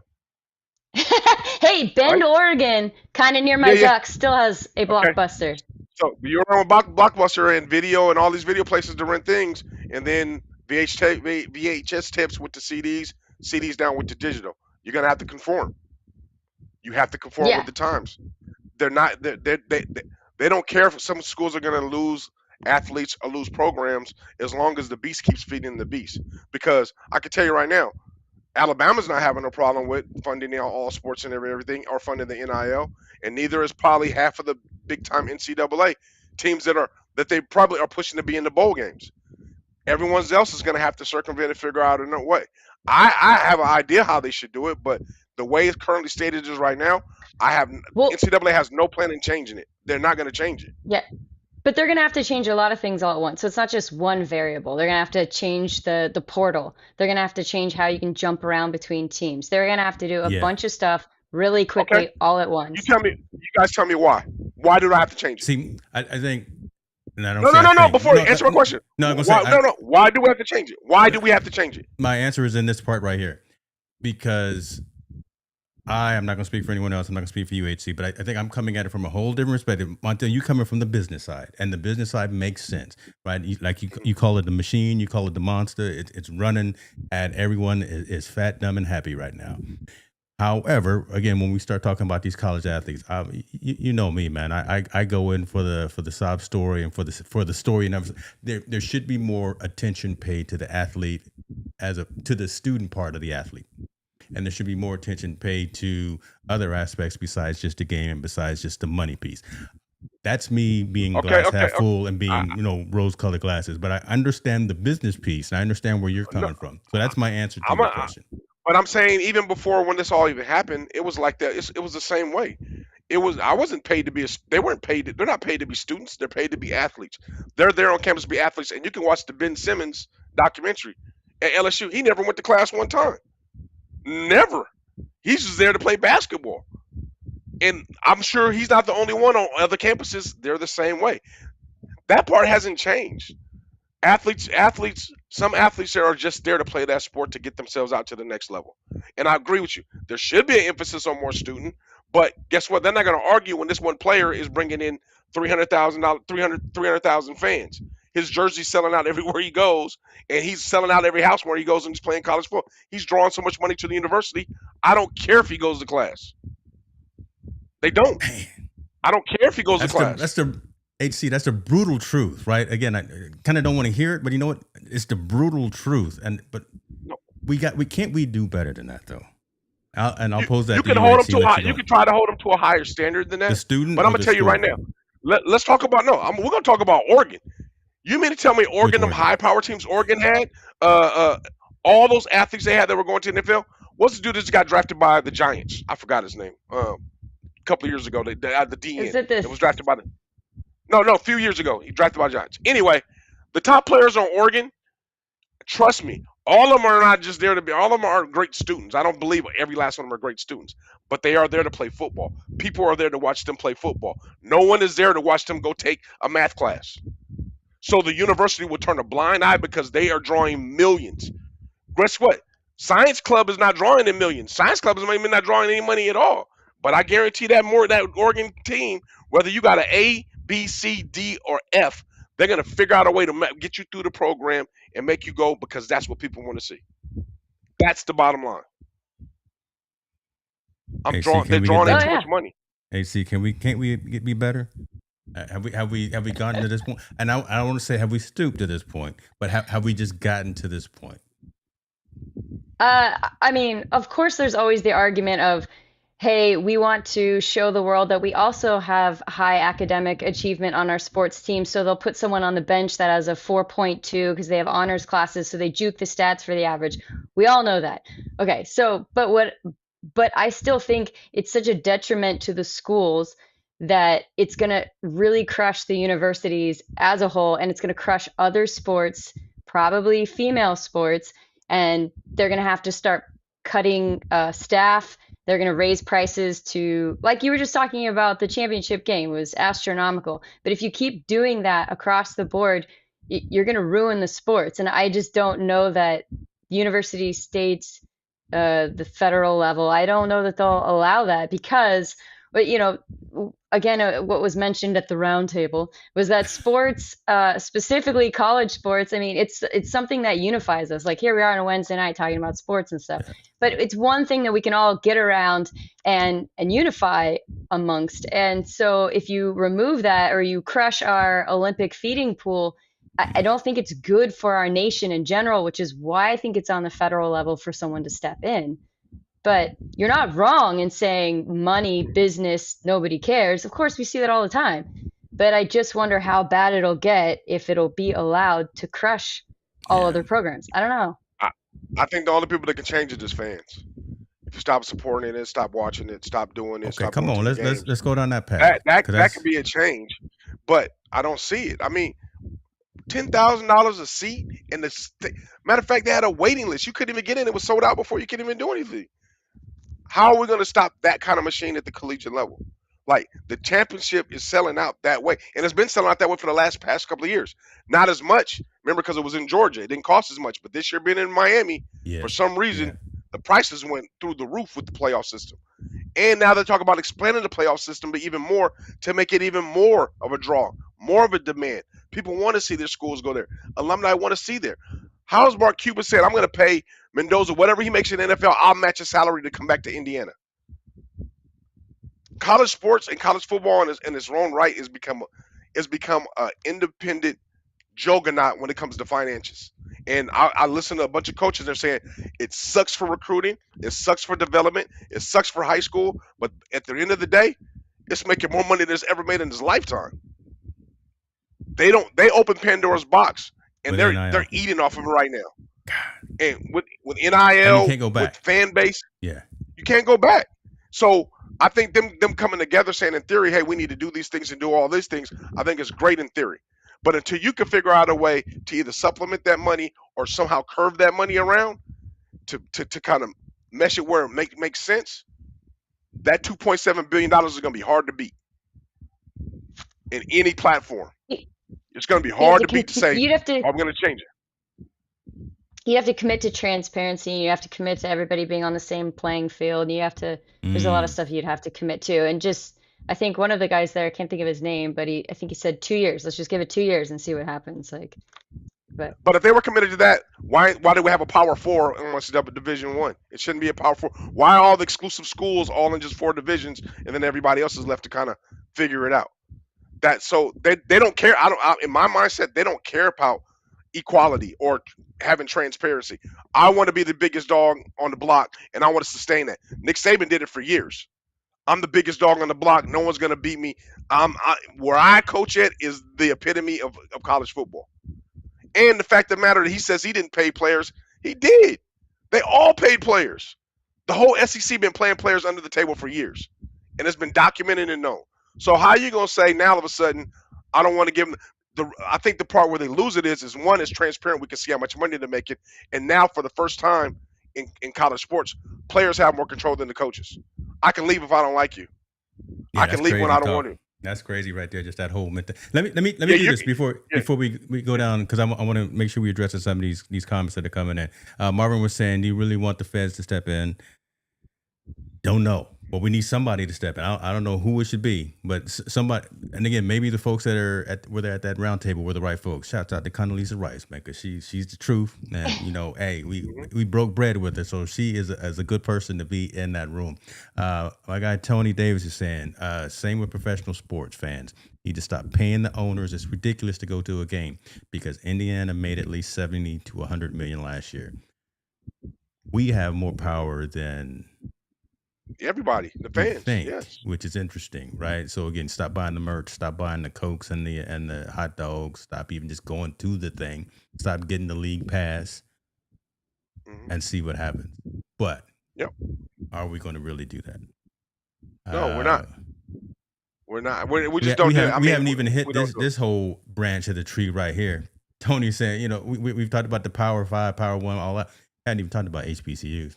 Hey, Bend, right? Oregon, kind of near my Jock, still has a Blockbuster. Okay. So you were around with Blockbuster and video and all these video places to rent things, and then VHS tapes with the CDs down with the digital. You're gonna have to conform. You have to conform with the times. They're not. They don't care if some schools are going to lose athletes or lose programs as long as the beast keeps feeding the beast. Because I can tell you right now, Alabama's not having a problem with funding all sports and everything or funding the NIL, and neither is probably half of the big time NCAA teams that they probably are pushing to be in the bowl games. Everyone else is going to have to circumvent and figure out another way. I have an idea how they should do it, but the way it's currently stated is right now, NCAA has no plan in changing it. They're not going to change it. Yeah, but they're going to have to change a lot of things all at once. So it's not just one variable. They're going to have to change the portal. They're going to have to change how you can jump around between teams. They're going to have to do a bunch of stuff really quickly all at once. You guys tell me why. Why do I have to change it? See, I think... No. Before you answer my question. Why do we have to change it? Why do we have to change it? My answer is in this part right here. Because... I am not going to speak for anyone else. I'm not going to speak for UHC, but I think I'm coming at it from a whole different perspective. Montel, you coming from the business side, and the business side makes sense, right? You call it the machine, you call it the monster. It's running, and everyone is fat, dumb, and happy right now. However, again, when we start talking about these college athletes, you know me, man. I go in for the sob story and for the story and everything. There should be more attention paid to the athlete to the student part of the athlete. And there should be more attention paid to other aspects besides just the game and besides just the money piece. That's me being glass half full and being, rose-colored glasses. But I understand the business piece, and I understand where you're coming from. So that's my answer to your question. But I'm saying even before when this all even happened, it was like that. It was the same way. I wasn't paid to be they're not paid to be students. They're paid to be athletes. They're there on campus to be athletes. And you can watch the Ben Simmons documentary at LSU. He never went to class one time. Never. He's just there to play basketball. And I'm sure he's not the only one on other campuses. They're the same way. That part hasn't changed. Some athletes are just there to play that sport to get themselves out to the next level. And I agree with you. There should be an emphasis on more student, but guess what? They're not going to argue when this one player is bringing in 300,000 fans. His jersey's selling out everywhere he goes, and he's selling out every house where he goes and he's playing college football. He's drawing so much money to the university. I don't care if he goes to class. They don't. I don't care if he goes to class. That's the HC. That's the brutal truth, right? Again, I kind of don't want to hear it, but you know what? It's the brutal truth. But we can't do better than that though. I'll pose that. You can hold him to you can try to hold him to a higher standard than that. The student, but I'm gonna tell you right now. Let's talk about we're gonna talk about Oregon. You mean to tell me Oregon, them high power teams Oregon had, all those athletes they had that were going to the NFL? What's the dude that just got drafted by the Giants? I forgot his name. A couple of years ago, the DN. Is it this? It was drafted by the. No, a few years ago, he drafted by the Giants. Anyway, the top players on Oregon, trust me, all of them are not just there to be. All of them are great students. I don't believe every last one of them are great students, but they are there to play football. People are there to watch them play football. No one is there to watch them go take a math class. So the university would turn a blind eye because they are drawing millions. Guess what? Science Club is not drawing in millions. Science Club is maybe not drawing any money at all. But I guarantee that Oregon team, whether you got an A, B, C, D, or F, they're going to figure out a way to get you through the program and make you go because that's what people want to see. That's the bottom line. They're drawing in too much money. AC, can't we be better? Have we gotten to this point? And I don't want to say have we stooped to this point, but have we just gotten to this point? I mean, of course, there's always the argument of, hey, we want to show the world that we also have high academic achievement on our sports team. So they'll put someone on the bench that has a 4.2 because they have honors classes. So they juke the stats for the average. We all know that. Okay. So, but I still think it's such a detriment to the schools that it's going to really crush the universities as a whole. And it's going to crush other sports, probably female sports. And they're going to have to start cutting staff. They're going to raise prices to, like you were just talking about, the championship game was astronomical. But if you keep doing that across the board, you're going to ruin the sports. And I just don't know that university, states, the federal level, I don't know that they'll allow that because, but you know, again, what was mentioned at the roundtable was that sports, specifically college sports, I mean, it's something that unifies us. Like here we are on a Wednesday night talking about sports and stuff. But it's one thing that we can all get around and unify amongst. And so if you remove that or you crush our Olympic feeding pool, I don't think it's good for our nation in general, which is why I think it's on the federal level for someone to step in. But you're not wrong in saying money, business, nobody cares. Of course, we see that all the time. But I just wonder how bad it'll get if it'll be allowed to crush all other programs. I don't know. I think the only people that can change it is fans. If you stop supporting it, stop watching it, stop doing it. Okay, stop come on, let's go down that path. That could be a change, but I don't see it. I mean, $10,000 a seat, and matter of fact, they had a waiting list. You couldn't even get in; it was sold out before you could even do anything. How are we going to stop that kind of machine at the collegiate level? Like the championship is selling out that way, and it's been selling out that way for the past couple of years. Not as much, remember, because it was in Georgia. It didn't cost as much, but this year being in Miami, for some reason, the prices went through the roof with the playoff system. And now they're talking about expanding the playoff system, but even more to make it even more of a draw, more of a demand. People want to see their schools go there. Alumni want to see there. How's Mark Cuban said, I'm going to pay Mendoza whatever he makes in the NFL, I'll match his salary to come back to Indiana. College sports and college football in its own right has become an independent juggernaut when it comes to finances. And I listen to a bunch of coaches. They're saying it sucks for recruiting, it sucks for development, it sucks for high school. But at the end of the day, it's making more money than it's ever made in his lifetime. They open Pandora's box, and they're eating off of it right now. God. And with NIL, with fan base, you can't go back. So I think them coming together saying in theory, hey, we need to do these things and do all these things, I think it's great in theory. But until you can figure out a way to either supplement that money or somehow curve that money around to kind of mesh it where it makes sense, that $2.7 billion is going to be hard to beat in any platform. It's going to be hard to beat to say, I'm going to change it. You have to commit to transparency. You have to commit to everybody being on the same playing field. You have to, there's a lot of stuff you'd have to commit to. And just, I think one of the guys there, I can't think of his name, but I think he said 2 years. Let's just give it 2 years and see what happens. Like, but if they were committed to that, why do we have a Power Four unless it's Division One? It shouldn't be a Power Four. Why are all the exclusive schools all in just 4 divisions, and then everybody else is left to kind of figure it out? So they don't care. In my mindset, they don't care about equality or having transparency. I want to be the biggest dog on the block, and I want to sustain that. Nick Saban did it for years. I'm the biggest dog on the block. No one's gonna beat me. Where I coach at is the epitome of college football. And the fact of the matter that he says he didn't pay players, he did. They all paid players. The whole SEC been playing players under the table for years, and it's been documented and known. So how are you gonna say now all of a sudden I don't want to give them I think the part where they lose it is one is transparent. We can see how much money they're making, and now for the first time in college sports, players have more control than the coaches. I can leave if I don't like you. Yeah, I can leave when I don't want to. That's crazy right there. Just that whole mental. Let me do this before we go down, because I want to make sure we address some of these comments that are coming in. Marvin was saying, do you really want the feds to step in? Don't know. But we need somebody to step in. I don't know who it should be, but somebody. And again, maybe the folks that are at that round table were the right folks. Shouts out to Condoleezza Rice, man, because she's the truth. And hey, we broke bread with her, so she is a good person to be in that room. My guy Tony Davis is saying, same with professional sports fans. You just stop paying the owners. It's ridiculous to go to a game because Indiana made at least 70 to 100 million last year. We have more power than everybody, the fans, yes. Which is interesting, right? So again, stop buying the merch, stop buying the Cokes and the hot dogs, stop even just going to the thing, stop getting the league pass, and see what happens. But are we going to really do that? No, we're not. We're not. We just don't. We haven't even hit this whole branch of the tree right here. Tony's saying, we've talked about the Power 5, Power 1, all that. Haven't even talked about HBCUs.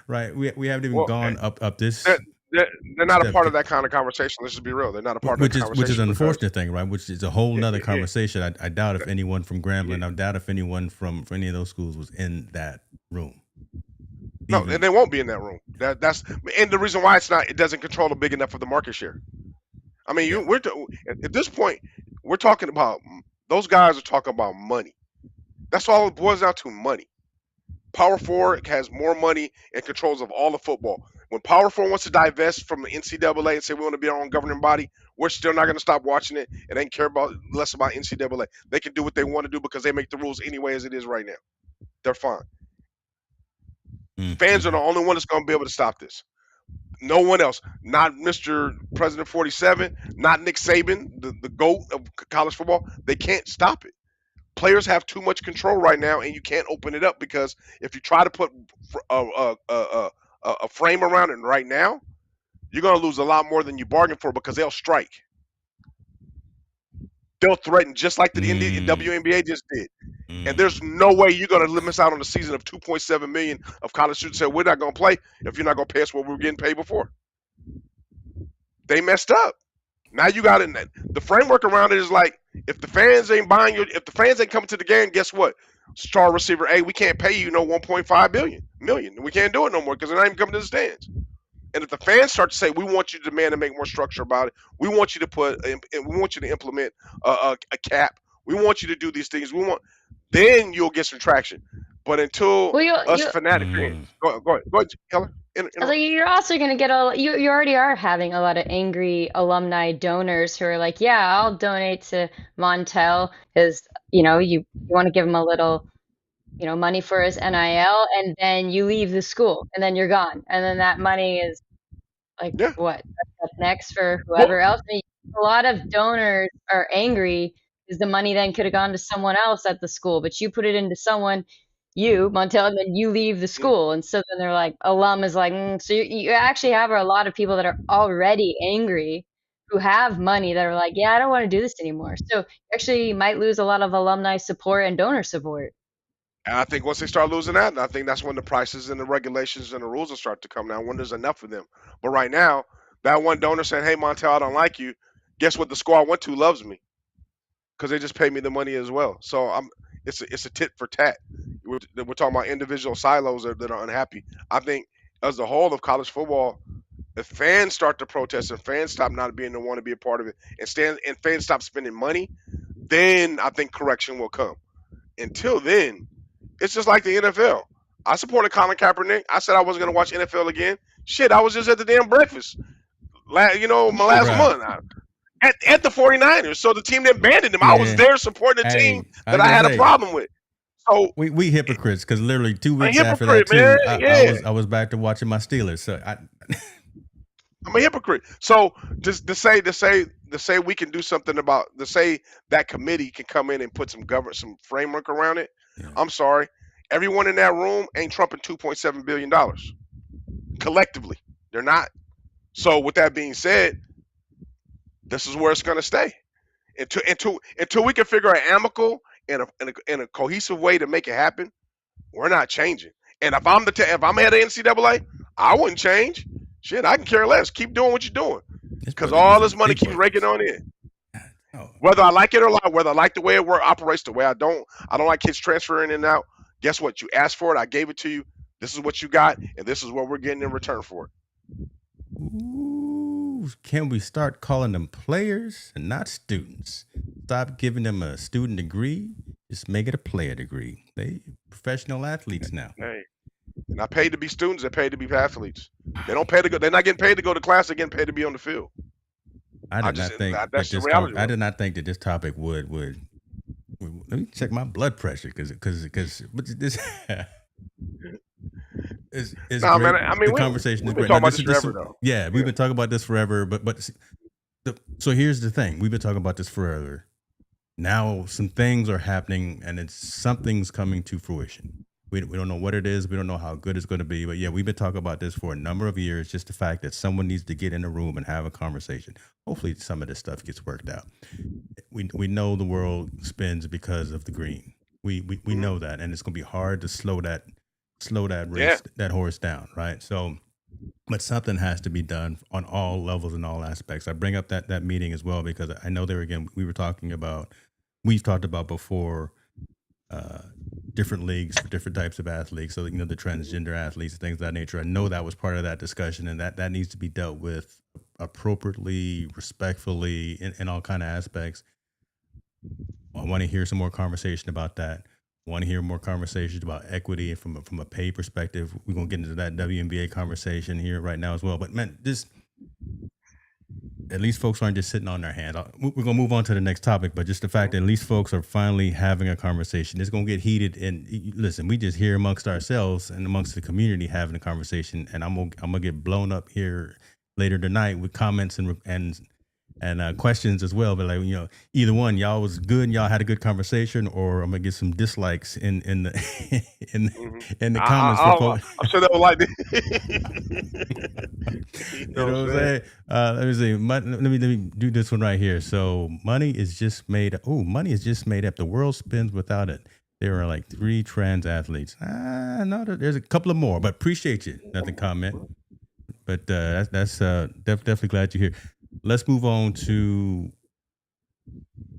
Right? We haven't even gone up this. They're not a part of that kind of conversation. Let's just be real. They're not a part of that conversation. Which is an unfortunate thing, right? Which is a whole nother conversation. I doubt if anyone from Grambling, I doubt if anyone from any of those schools was in that room. No, and they won't be in that room. That's and the reason why it doesn't control a big enough of the market share. I mean, at this point, we're talking about those guys are talking about money. That's all it boils down to, money. Power 4 has more money and controls of all the football. When Power 4 wants to divest from the NCAA and say we want to be our own governing body, we're still not going to stop watching it and ain't care less about NCAA. They can do what they want to do because they make the rules anyway as it is right now. They're fine. Fans are the only one that's going to be able to stop this. No one else. Not Mr. President 47, not Nick Saban, the GOAT of college football. They can't stop it. Players have too much control right now, and you can't open it up because if you try to put a frame around it right now, you're going to lose a lot more than you bargained for because they'll strike. They'll threaten just like the WNBA just did. And there's no way you're going to miss out on a season of 2.7 million of college students say we're not going to play if you're not going to pay us what we were getting paid before. They messed up. Now you got it. The framework around it is like, if the fans ain't buying if the fans ain't coming to the game, guess what? Star receiver, hey, we can't pay you 1.5 million. We can't do it no more because they're not even coming to the stands. And if the fans start to say, we want you to demand and make more structure about it, we want you to implement a cap. We want you to do these things. Then you'll get some traction. But until fanatic fans, go ahead, Keller. You're also going to get you already are having a lot of angry alumni donors who are like, yeah, I'll donate to Montel because, you want to give him a little, money for his NIL, and then you leave the school and then you're gone. And then that money is like, what? That's next for whoever else. I mean, a lot of donors are angry because the money then could have gone to someone else at the school, but you put it into someone, Montel, and then you leave the school. And so then they're like, alum is like, so you actually have a lot of people that are already angry who have money that are like, yeah, I don't want to do this anymore. So you actually might lose a lot of alumni support and donor support. And I think once they start losing that, I think that's when the prices and the regulations and the rules will start to come down, when there's enough of them. But right now, that one donor saying, hey, Montel, I don't like you. Guess what? The school I went to loves me because they just paid me the money as well. So it's a tit for tat. We're talking about individual silos that are unhappy. I think as a whole of college football, If fans start to protest and fans stop not being the one to be a part of it and fans stop spending money, then I think correction will come. Until then, it's just like the NFL. I supported Colin Kaepernick. I said I wasn't going to watch NFL again. Shit, I was just at the damn breakfast, my last Right. month at the 49ers. So the team that abandoned him, I was there supporting the team that I had a problem with. So we hypocrites, because literally 2 weeks a after that hypocrite, too, man. I was back to watching my Steelers. So I'm a hypocrite. So just to say we can do something about to say that committee can come in and put some framework around it. Yeah. I'm sorry. Everyone in that room ain't trumping $2.7 billion collectively. They're not. So with that being said, this is where it's gonna stay until we can figure an amicable and a cohesive way to make it happen. We're not changing. And if I'm if I'm head of NCAA, I wouldn't change. Shit, I can care less. Keep doing what you're doing, because all this money keeps raking on in. Whether I like it or not, whether I like the way it operates, the way I don't like kids transferring in and out. Guess what? You asked for it. I gave it to you. This is what you got, and this is what we're getting in return for it. Ooh, can we start calling them players and not students? Stop giving them a student degree. Just make it a player degree. They professional athletes now. Hey, they're not paid to be students. They're paid to be athletes. They don't pay to go. They're not getting paid to go to class. They're getting paid to be on the field. I did not think that this topic would. Let me check my blood pressure, because this is no, great. man. I mean, the conversation is we've been great. talking about this forever, though. Yeah, we've been talking about this forever. So here's the thing: we've been talking about this forever. Now some things are happening, and something's coming to fruition. We don't know what it is. We don't know how good it's going to be. But yeah, we've been talking about this for a number of years. Just the fact that someone needs to get in a room and have a conversation. Hopefully some of this stuff gets worked out. We know the world spins because of the green. We know that, and it's going to be hard to slow that race, that horse down, right? So, but something has to be done on all levels and all aspects. I bring up that meeting as well because I know we've talked about before, different leagues for different types of athletes. So, the transgender athletes and things of that nature. I know that was part of that discussion, and that needs to be dealt with appropriately, respectfully, in all kind of aspects. I want to hear some more conversation about that. I want to hear more conversations about equity from a pay perspective. We're going to get into that WNBA conversation here right now as well. But man, at least folks aren't just sitting on their hands. We're going to move on to the next topic, but just the fact that at least folks are finally having a conversation. It's going to get heated. And listen, we just here amongst ourselves and amongst the community having a conversation, and I'm gonna get blown up here later tonight with comments and questions as well. But either one, y'all was good and y'all had a good conversation, or I'm gonna get some dislikes in the in the comments. I'm sure they'll like it. You know what I'm saying? Let me see. Let me do this one right here. So money is just made up. The world spins without it. There are like 3 trans athletes. No, there's a couple of more, but appreciate you. Nothing comment. But that's definitely glad you're here. Let's move on to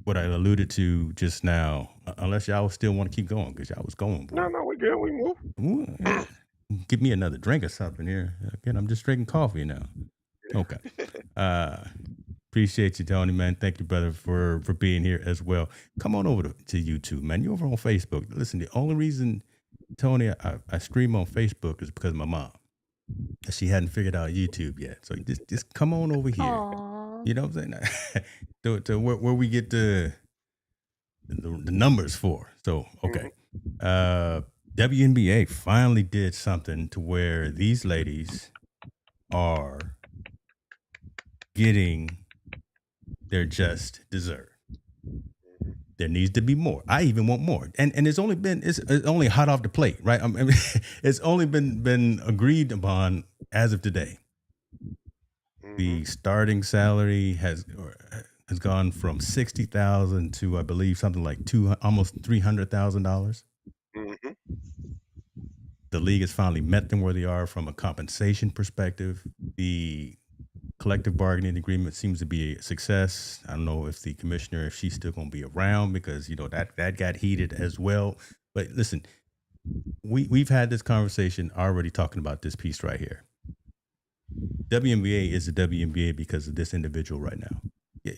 what I alluded to just now. Unless y'all still want to keep going, because y'all was going. No, we're good. We move. Ooh, yeah. Give me another drink or something here. Again, I'm just drinking coffee now. Okay. Appreciate you, Tony, man. Thank you, brother, for being here as well. Come on over to YouTube, man. You're over on Facebook. Listen, the only reason, Tony, I stream on Facebook is because of my mom. She hadn't figured out YouTube yet. So just come on over here. Aww. You know what I'm saying? to where we get the numbers for. So, okay. WNBA finally did something to where these ladies are getting their just dessert. There needs to be more. I even want more. And it's only hot off the plate, right? I mean, it's only been agreed upon as of today. The starting salary has gone from $60,000 to, I believe, something like almost $300,000. Mm-hmm. The league has finally met them where they are from a compensation perspective. The collective bargaining agreement seems to be a success. I don't know if the commissioner, if she's still going to be around, because that got heated as well. But listen, we've had this conversation already talking about this piece right here. WNBA is the WNBA because of this individual right now. Yeah,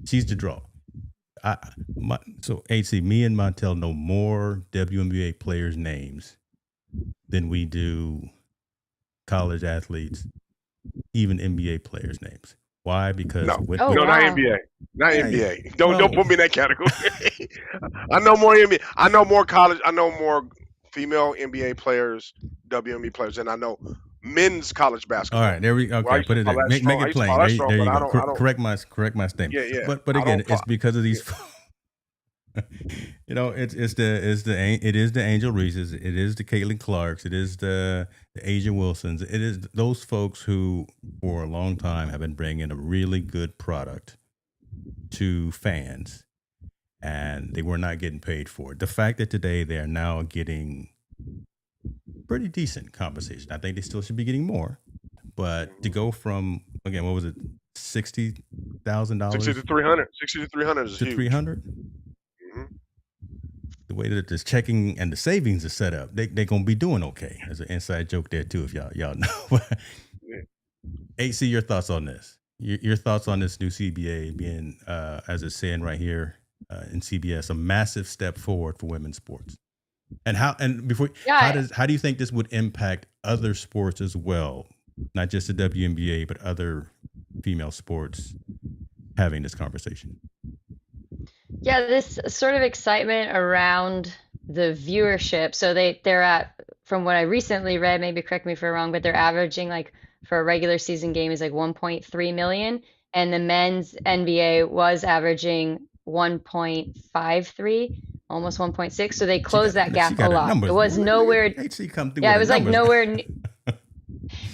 she's the draw. So HC, me and Montel know more WNBA players' names than we do college athletes, even NBA players' names. Why? Because No, with, not NBA, not Yeah, NBA. Don't put me in that category. I know more NBA. I know more college. I know more female NBA players, WNBA players, than I know men's college basketball. all right, there we okay. Put it there. Make it plain. There you go. Correct my statement. Yeah. But again, it's because of these. You know, it is the Angel Reeses, it is the Caitlin Clarks, it is the Asia Wilsons, it is those folks who for a long time have been bringing a really good product to fans, and they were not getting paid for it. The fact that today they are now getting pretty decent compensation, I think they still should be getting more, but to go from, again, what was it, $60,000 $60 to $300 is huge. 300. The way that this checking and the savings is set up, they're gonna be doing okay. There's an inside joke there too, if y'all know. AC, your thoughts on this? Your thoughts on this new CBA being, as it's saying right here in CBS, a massive step forward for women's sports, and how do you think this would impact other sports as well, not just the WNBA but other female sports having this conversation? Yeah, this sort of excitement around the viewership. So they're at, from what I recently read, maybe correct me if I'm wrong, but they're averaging, like, for a regular season game is like 1.3 million, and the men's NBA was averaging 1.53, almost 1.6. So they closed that gap a lot. It was nowhere. Yeah, it was like nowhere.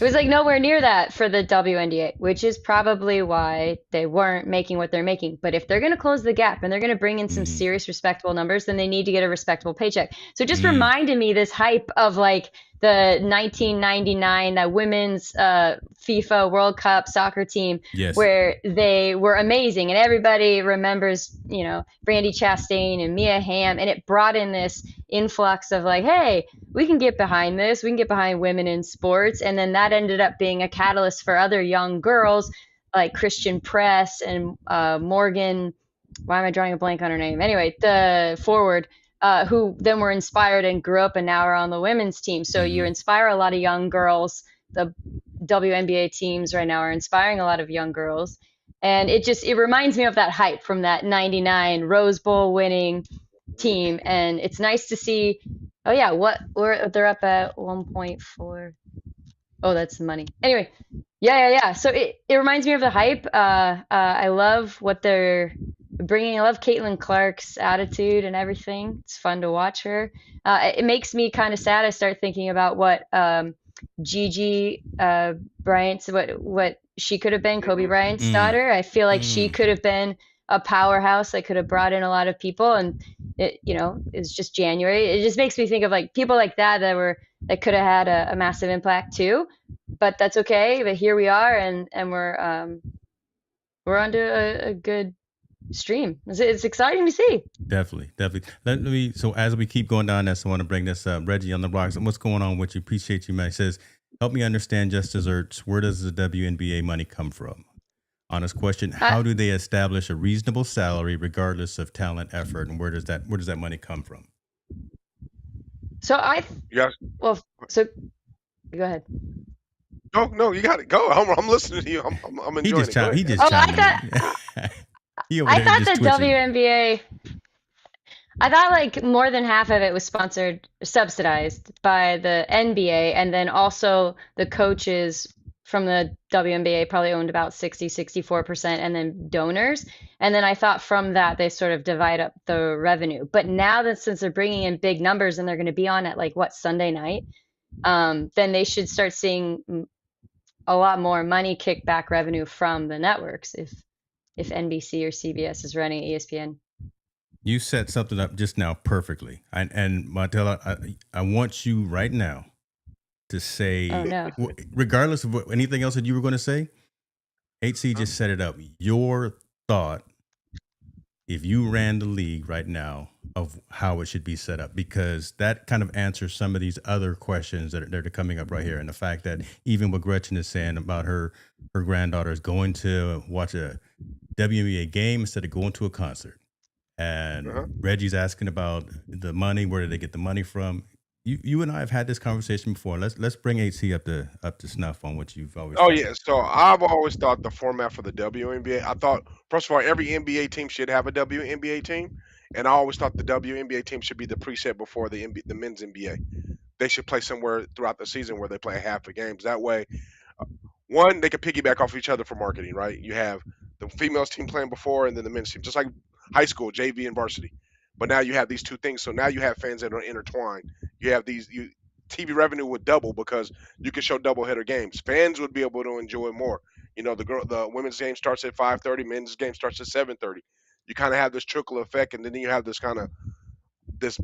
It was like nowhere near that for the WNBA, which is probably why they weren't making what they're making. But if they're going to close the gap and they're going to bring in some serious, respectable numbers, then they need to get a respectable paycheck. So it just reminded me this hype of like the 1999, that women's FIFA World Cup soccer team, where they were amazing. And everybody remembers, you know, Brandi Chastain and Mia Hamm. And it brought in this influx of like, hey, we can get behind this. We can get behind women in sports. And then that ended up being a catalyst for other young girls like Christian Press and Morgan. Why am I drawing a blank on her name? Anyway, the forward, who then were inspired and grew up and now are on the women's team. So you inspire a lot of young girls. The WNBA teams right now are inspiring a lot of young girls. And it reminds me of that hype from that 99 Rose Bowl winning team. And it's nice to see, they're up at 1.4. Oh, that's the money. Anyway, yeah. So it reminds me of the hype. I love what they're bringing. I love Caitlin Clark's attitude and everything. It's fun to watch her. It makes me kind of sad. I start thinking about what Gigi Bryant's, what she could have been, Kobe Bryant's daughter. I feel like she could have been a powerhouse that could have brought in a lot of people. And it, you know, it's just January. It just makes me think of like people like that could have had a massive impact too. But that's okay. But here we are, and we're onto a good stream. It's exciting to see. Definitely. So as we keep going down this, I want to bring this up. Reggie on the rocks. What's going on with you? Appreciate you, man. He says, help me understand Just Desserts. Where does the WNBA money come from? Honest question. How do they establish a reasonable salary regardless of talent, effort, and where does that money come from? So so go ahead. No, you got it. Go. I'm listening to you. I'm enjoying it. He just chimed in. I thought the WNBA, I thought like more than half of it was subsidized by the NBA, and then also the coaches from the WNBA probably owned about 64%, and then donors. And then I thought from that they sort of divide up the revenue. But now that since they're bringing in big numbers and they're going to be on at like Sunday night, then they should start seeing a lot more money kickback revenue from the networks if NBC or CBS is running ESPN. You set something up just now perfectly. And Martella, I want you right now to say, regardless of anything else that you were going to say, HC just set it up. Your thought if you ran the league right now of how it should be set up, because that kind of answers some of these other questions that are coming up right here. And the fact that even what Gretchen is saying about her granddaughter is going to watch a WNBA game instead of going to a concert. And Reggie's asking about the money. Where did they get the money from? You and I have had this conversation before. Let's bring HC up to snuff on what you've always. Oh yeah, so I've always thought the format for the WNBA. I thought first of all, every NBA team should have a WNBA team, and I always thought the WNBA team should be the preset before the men's NBA. They should play somewhere throughout the season where they play half the games. That way, one, they can piggyback off each other for marketing, right? You have the females team playing before, and then the men's team, just like high school, JV, and varsity. But now you have these two things, so now you have fans that are intertwined. You have TV revenue would double because you can show doubleheader games. Fans would be able to enjoy more. You know, the women's game starts at 5:30, men's game starts at 7:30. You kind of have this trickle effect, and then you have this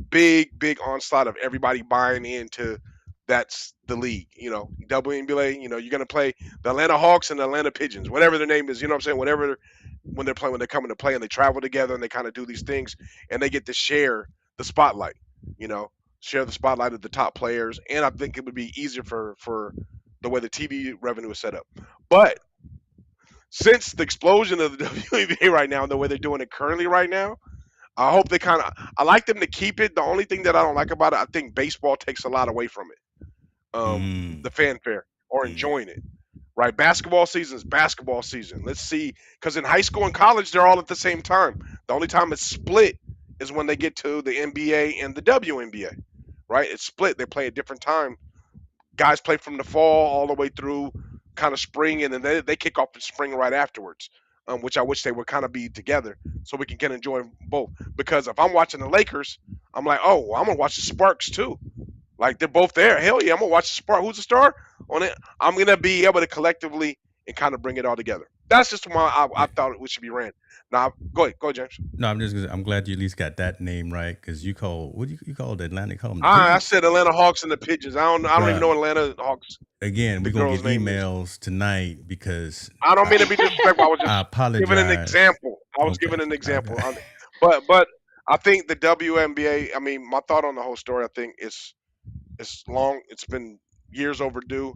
big onslaught of everybody buying into that's the league. You know, WNBA. You know, you're gonna play the Atlanta Hawks and the Atlanta Pigeons, whatever their name is. You know what I'm saying? Whatever when they're coming to play, and they travel together and they kind of do these things, and they get to share the spotlight. You know, share the spotlight of the top players, and I think it would be easier for the way the TV revenue is set up. But since the explosion of the WNBA right now and the way they're doing it currently right now, I hope they I like them to keep it. The only thing that I don't like about it, I think baseball takes a lot away from it. The fanfare or enjoying it. Right, basketball season is basketball season. Let's see, because in high school and college, they're all at the same time. The only time it's split is when they get to the NBA and the WNBA, right? It's split. They play at different time. Guys play from the fall all the way through kind of spring, and then they kick off the spring right afterwards, which I wish they would kind of be together so we can enjoy both. Because if I'm watching the Lakers, I'm like, oh, well, I'm going to watch the Sparks too. Like, they're both there. Hell yeah, I'm going to watch the Sparks. Who's the star on it? I'm going to be able to collectively and kind of bring it all together. That's just why I thought it should be ran. Now, go ahead, James. No, I'm glad you at least got that name right, because you call you call the Atlanta? Call them I said Atlanta Hawks and the Pigeons. I don't even know Atlanta Hawks. Again, we're gonna get emails tonight because I don't mean to be disrespectful. I was just apologize. giving an example. Giving an example. But I think the WNBA. I mean, my thought on the whole story. I think it's long. It's been years overdue.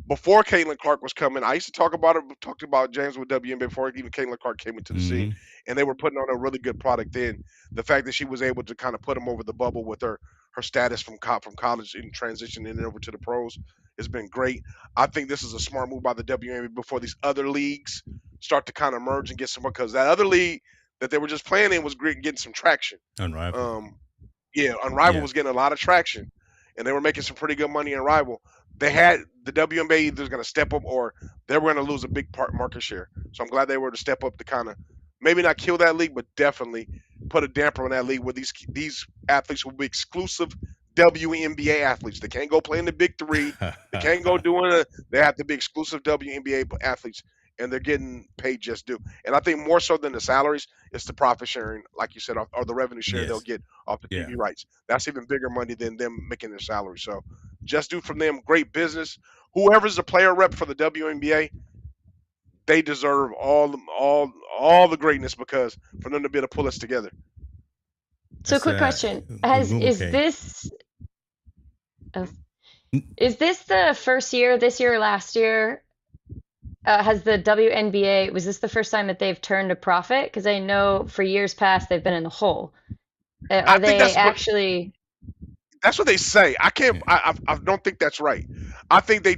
Before Caitlin Clark was coming, I used to talked about James with WNBA before even Caitlin Clark came into the scene, and they were putting on a really good product then. The fact that she was able to kind of put them over the bubble with her status from college and transitioning over to the pros has been great. I think this is a smart move by the WNBA before these other leagues start to kind of merge and get some, because that other league that they were just playing in was great, getting some traction. Unrivaled. Unrivaled was getting a lot of traction, and they were making some pretty good money in Rival. They had the WNBA either going to step up or they were going to lose a big part market share. So I'm glad they were to step up to kind of maybe not kill that league, but definitely put a damper on that league where these athletes will be exclusive WNBA athletes. They can't go play in the Big Three. They can't go they have to be exclusive WNBA athletes, and they're getting paid just due. And I think more so than the salaries, it's the profit sharing, like you said, or the revenue share they'll get off the TV rights. That's even bigger money than them making their salary. So just due from them, great business. Whoever's the player rep for the WNBA, they deserve all the greatness, because for them to be able to pull us together. So quick question. Is this the first year, this year or last year, has the WNBA, was this the first time that they've turned a profit? Because I know for years past they've been in the hole. That's what they say. I can't. I don't think that's right. I think they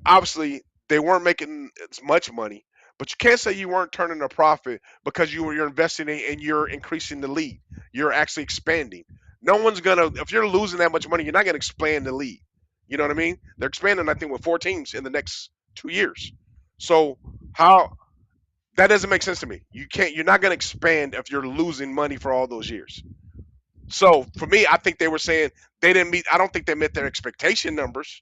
obviously they weren't making as much money, but you can't say you weren't turning a profit because you're investing in and you're increasing the league. You're actually expanding. No one's gonna, if you're losing that much money, you're not gonna expand the league. You know what I mean? They're expanding, I think, with 4 teams in the next 2 years. So that doesn't make sense to me. You're not gonna expand if you're losing money for all those years. So for me, I think they were saying I don't think they met their expectation numbers.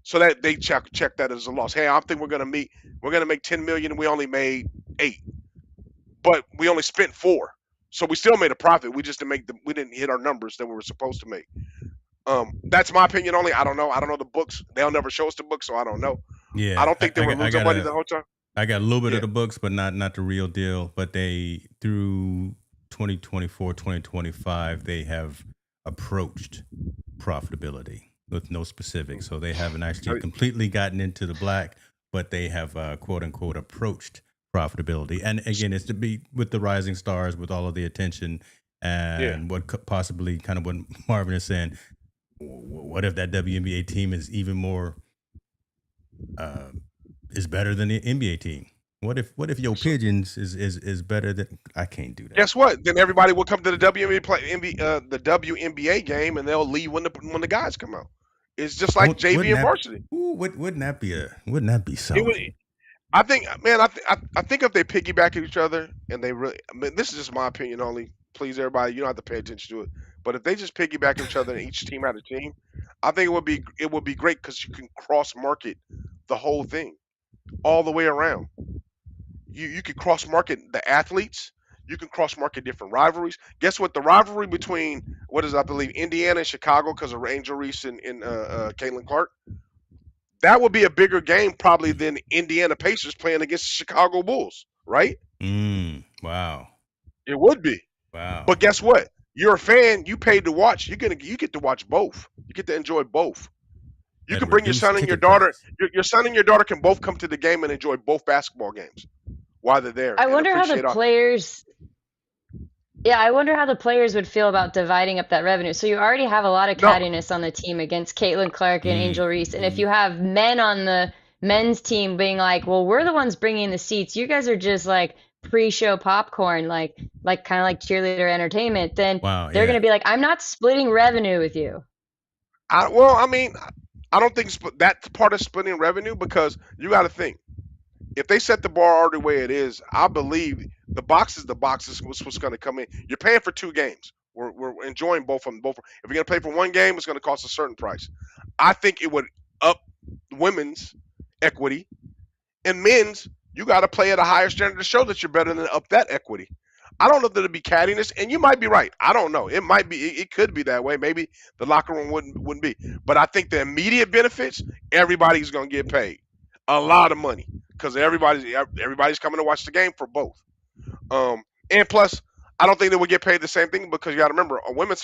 So that they check that as a loss. Hey, I think we're gonna make $10 million and we only made 8. But we only spent 4. So we still made a profit. We just we didn't hit our numbers that we were supposed to make. That's my opinion only. I don't know. I don't know the books. They'll never show us the books, so I don't know. Yeah. I don't think they were losing money the whole time. I got a little bit Yeah. of the books, but not the real deal. But they, through 2024, 2025, they have approached profitability with no specifics. So they haven't actually completely gotten into the black, but they have quote unquote approached profitability. And again, it's to be with the rising stars, with all of the attention and what possibly kind of what Marvin is saying. What if that WNBA team is even more is better than the NBA team? What if your Pigeons is better than? I can't do that. Guess what? Then everybody will come to the the WNBA game, and they'll leave when the guys come out. It's just like JV and varsity. Wouldn't that be something? I think, man, I think if they piggyback at each other and they really, I mean, this is just my opinion only. Please, everybody, you don't have to pay attention to it. But if they just piggyback at each other and each team had a team, I think it would be great because you can cross market the whole thing all the way around. You can cross market the athletes. You can cross market different rivalries. Guess what? The rivalry between I believe Indiana and Chicago because of Angel Reese and Caitlin Clark. That would be a bigger game probably than Indiana Pacers playing against the Chicago Bulls, right? Wow. It would be. Wow. But guess what? You're a fan. You paid to watch. You get to watch both. You get to enjoy both. You can bring your son and your daughter. Your son and your daughter can both come to the game and enjoy both basketball games while they're there. I wonder how the players. Yeah, I wonder how the players would feel about dividing up that revenue. So you already have a lot of cattiness on the team against Caitlin Clark and Angel Reese, and if you have men on the men's team being like, "Well, we're the ones bringing the seats. You guys are just like pre-show popcorn, like kind of like cheerleader entertainment," then they're going to be like, "I'm not splitting revenue with you." I don't think that's part of splitting revenue because you got to think. If they set the bar already the way it is, I believe the box is what's going to come in. You're paying for 2 games. We're enjoying both of them. If you're going to pay for 1 game, it's going to cost a certain price. I think it would up women's equity, and men's, you got to play at a higher standard to show that you're better than up that equity. I don't know if there'll be cattiness, and you might be right. I don't know. It might be. It could be that way. Maybe the locker room wouldn't be. But I think the immediate benefits, everybody's going to get paid a lot of money. Because everybody's coming to watch the game for both, and plus, I don't think they would get paid the same thing because you got to remember a women's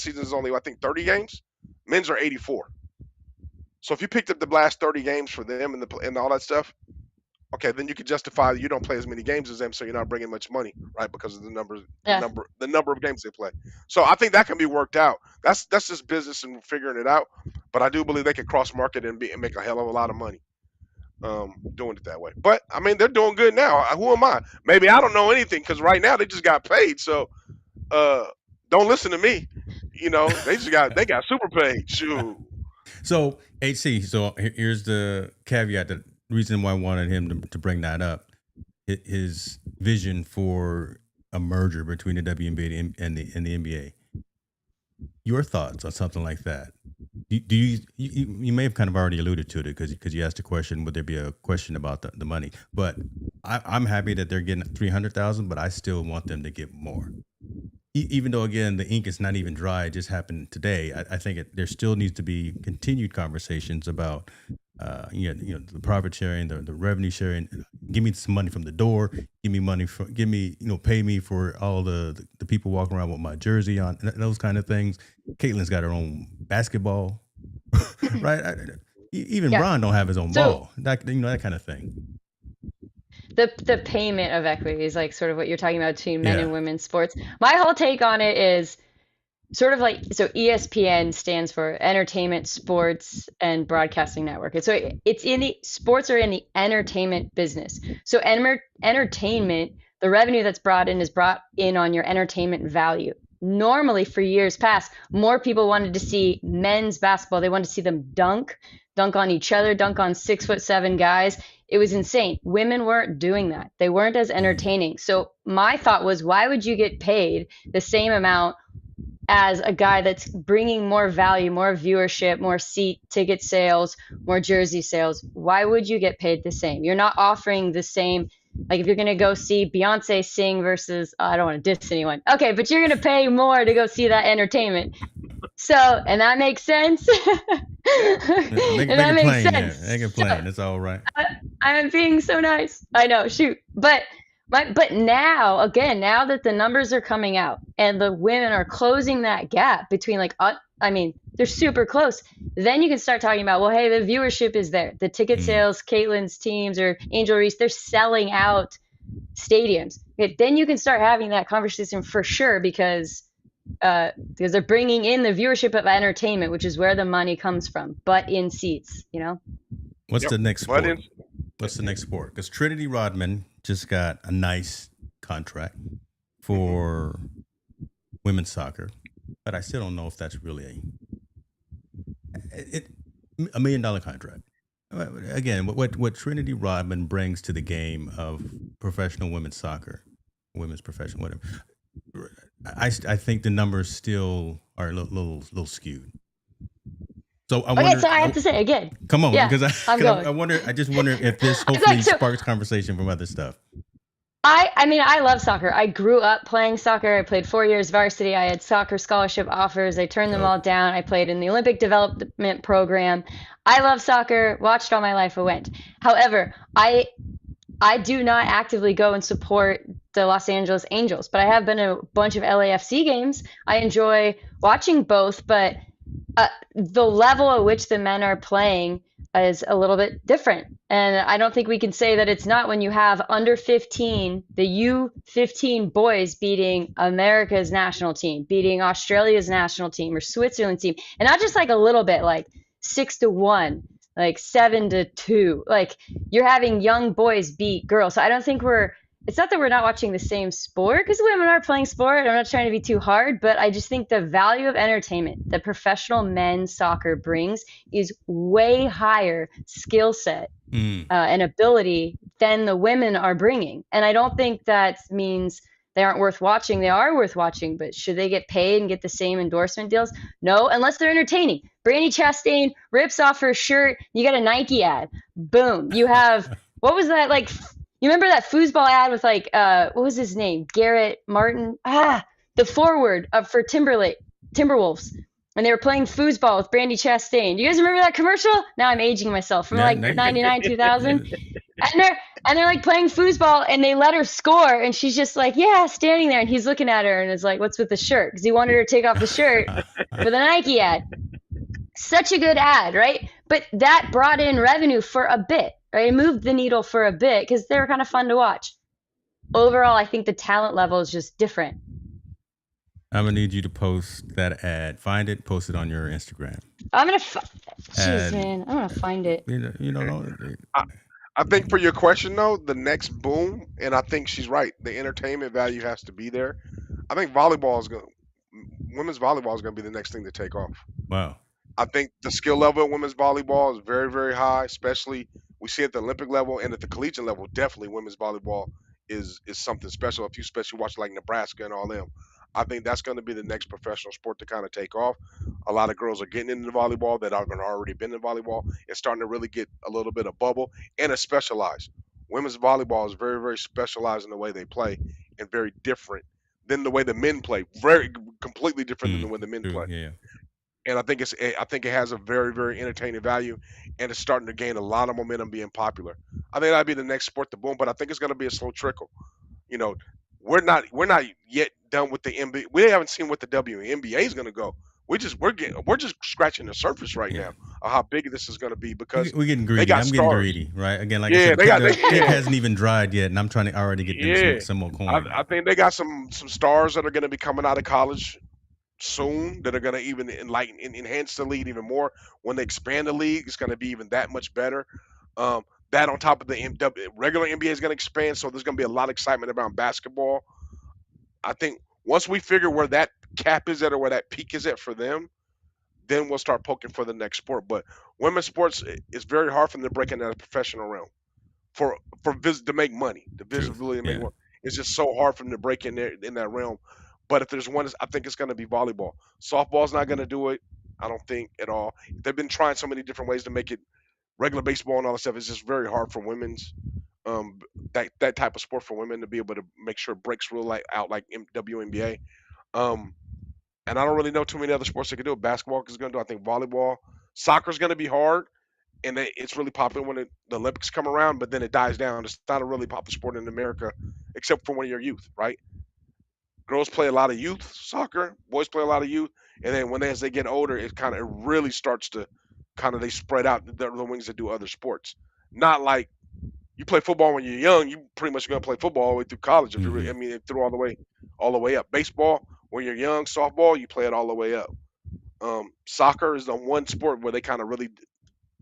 season is only 30 games, men's are 84. So if you picked up the last 30 games for them and all that stuff, okay, then you could justify that you don't play as many games as them, so you're not bringing much money, right? Because of the number of games they play. So I think that can be worked out. That's just business and figuring it out. But I do believe they could cross market and make a hell of a lot of money. Doing it that way. But I mean, they're doing good now. Who am I? Maybe I don't know anything because right now they just got paid. So don't listen to me. You know, they got super paid. Shoot. So HC. So here's the caveat. The reason why I wanted him to bring that up. His vision for a merger between the WNBA and the NBA. Your thoughts on something like that? Do you may have kind of already alluded to it because you asked a question. Would there be a question about the money? But I'm happy that they're getting 300,000, but I still want them to get more. Even though again the ink is not even dry, it just happened today. I think there still needs to be continued conversations about the profit sharing, the revenue sharing. Give me some money from the door. Pay me for all the people walking around with my jersey on, those kind of things. Caitlin's got her own basketball, right? Even Bron don't have his own ball. That kind of thing. The payment of equity is like sort of what you're talking about between men and women's sports. My whole take on it is sort of like, so ESPN stands for Entertainment, Sports, and Broadcasting Network. And so it's sports are in the entertainment business. So entertainment, the revenue that's brought in is brought in on your entertainment value. Normally, for years past, more people wanted to see men's basketball. They wanted to see them dunk on each other, dunk on 6'7" guys. It was insane. Women weren't doing that. They weren't as entertaining. So my thought was, why would you get paid the same amount as a guy that's bringing more value, more viewership, more seat ticket sales, more jersey sales? Why would you get paid the same? You're not offering the same. Like if you're going to go see Beyonce sing versus, I don't want to diss anyone. Okay, but you're going to pay more to go see that entertainment. So, and that makes sense. Make it plain. It's all right. I'm being so nice. I know, shoot. But now, again, now that the numbers are coming out and the women are closing that gap between I mean, they're super close. Then you can start talking about, well, hey, the viewership is there. The ticket sales, Caitlin's teams or Angel Reese, they're selling out stadiums. Okay, then you can start having that conversation for sure because they're bringing in the viewership of entertainment, which is where the money comes from, but in seats, you know? What's the next But sport? What's the next sport? Because Trinity Rodman just got a nice contract for women's soccer, but I still don't know if that's really $1 million contract. Again, what Trinity Rodman brings to the game of professional women's soccer, women's professional, whatever, I think the numbers still are a little skewed. So I wonder, so I have to say again. Come on, yeah, because I just wonder if this hopefully sparks conversation from other stuff. I mean, I love soccer. I grew up playing soccer. I played 4 years varsity. I had soccer scholarship offers. I turned them all down. I played in the Olympic development program. I love soccer, watched all my life. I went. However, I do not actively go and support the Los Angeles Angels, but I have been to a bunch of LAFC games. I enjoy watching both, but the level at which the men are playing is a little bit different. And I don't think we can say that it's not when you have under 15, the U15 boys beating America's national team, beating Australia's national team or Switzerland's team. And not just like a little bit, like 6-1, like 7-2. Like you're having young boys beat girls. So I don't think it's not that we're not watching the same sport because women are playing sport. I'm not trying to be too hard, but I just think the value of entertainment that professional men's soccer brings is way higher skill set and ability than the women are bringing. And I don't think that means they aren't worth watching. They are worth watching, but should they get paid and get the same endorsement deals? No, unless they're entertaining. Brandi Chastain rips off her shirt. You got a Nike ad. Boom. You have, what was that like? You remember that foosball ad with like, what was his name? Garrett Martin? The forward for Timberwolves. And they were playing foosball with Brandi Chastain. Do you guys remember that commercial? Now I'm aging myself from 99, 2000. And they're like playing foosball and they let her score. And she's just like, yeah, standing there. And he's looking at her and is like, what's with the shirt? Because he wanted her to take off the shirt for the Nike ad. Such a good ad, right? But that brought in revenue for a bit. Right, it moved the needle for a bit because they were kind of fun to watch. Overall, I think the talent level is just different. I'm gonna need you to post that ad. Find it, post it on your Instagram. I'm gonna find it. I think for your question though, the next boom, and I think she's right. The entertainment value has to be there. I think women's volleyball is gonna be the next thing to take off. Wow. I think the skill level of women's volleyball is very, very high, especially we see at the Olympic level and at the collegiate level. Definitely, women's volleyball is something special. If you especially watch like Nebraska and all them, I think that's going to be the next professional sport to kind of take off. A lot of girls are getting into volleyball that have already been in volleyball. It's starting to really get a little bit of bubble and it's specialized. Women's volleyball is very, very specialized in the way they play and very different than the way the men play. Very completely different than the way the men play. Yeah. And I think it has a very, very entertaining value, and it's starting to gain a lot of momentum being popular. I think that'd be the next sport to boom, but I think it's going to be a slow trickle. You know, we're not yet done with the NBA. We haven't seen what the WNBA is going to go. We're just scratching the surface right now of how big this is going to be because we're getting greedy. I'm getting greedy, right? Again, like I said, it hasn't even dried yet, and I'm trying to already get them some more coin. I think they got some stars that are going to be coming out of college soon that are going to even enhance the league even more. When they expand the league, it's going to be even that much better. That on top of the regular NBA is going to expand, so there's going to be a lot of excitement around basketball. I think once we figure where that cap is at or where that peak is at for them, then we'll start poking for the next sport. But women's sports, it's very hard for them to break into the professional realm to make money, the visibility to make money. It's just so hard for them to break in there in that realm. But if there's one, I think it's going to be volleyball. Softball's not going to do it, I don't think, at all. They've been trying so many different ways to make it regular baseball and all that stuff. It's just very hard for women's that type of sport for women to be able to make sure it breaks real out like WNBA. And I don't really know too many other sports that can do it. Basketball is going to do. I think volleyball, soccer is going to be hard. and it's really popular when the Olympics come around, but then it dies down. It's not a really popular sport in America, except for when you're youth, right? Girls play a lot of youth soccer, boys play a lot of youth, and then as they get older, it really starts to they spread out the wings that do other sports. Not like you play football when you're young, you pretty much gonna play football all the way through college. If you Mm-hmm. I mean, through all the way up. Baseball when you're young, softball you play it all the way up. Soccer is the one sport where they really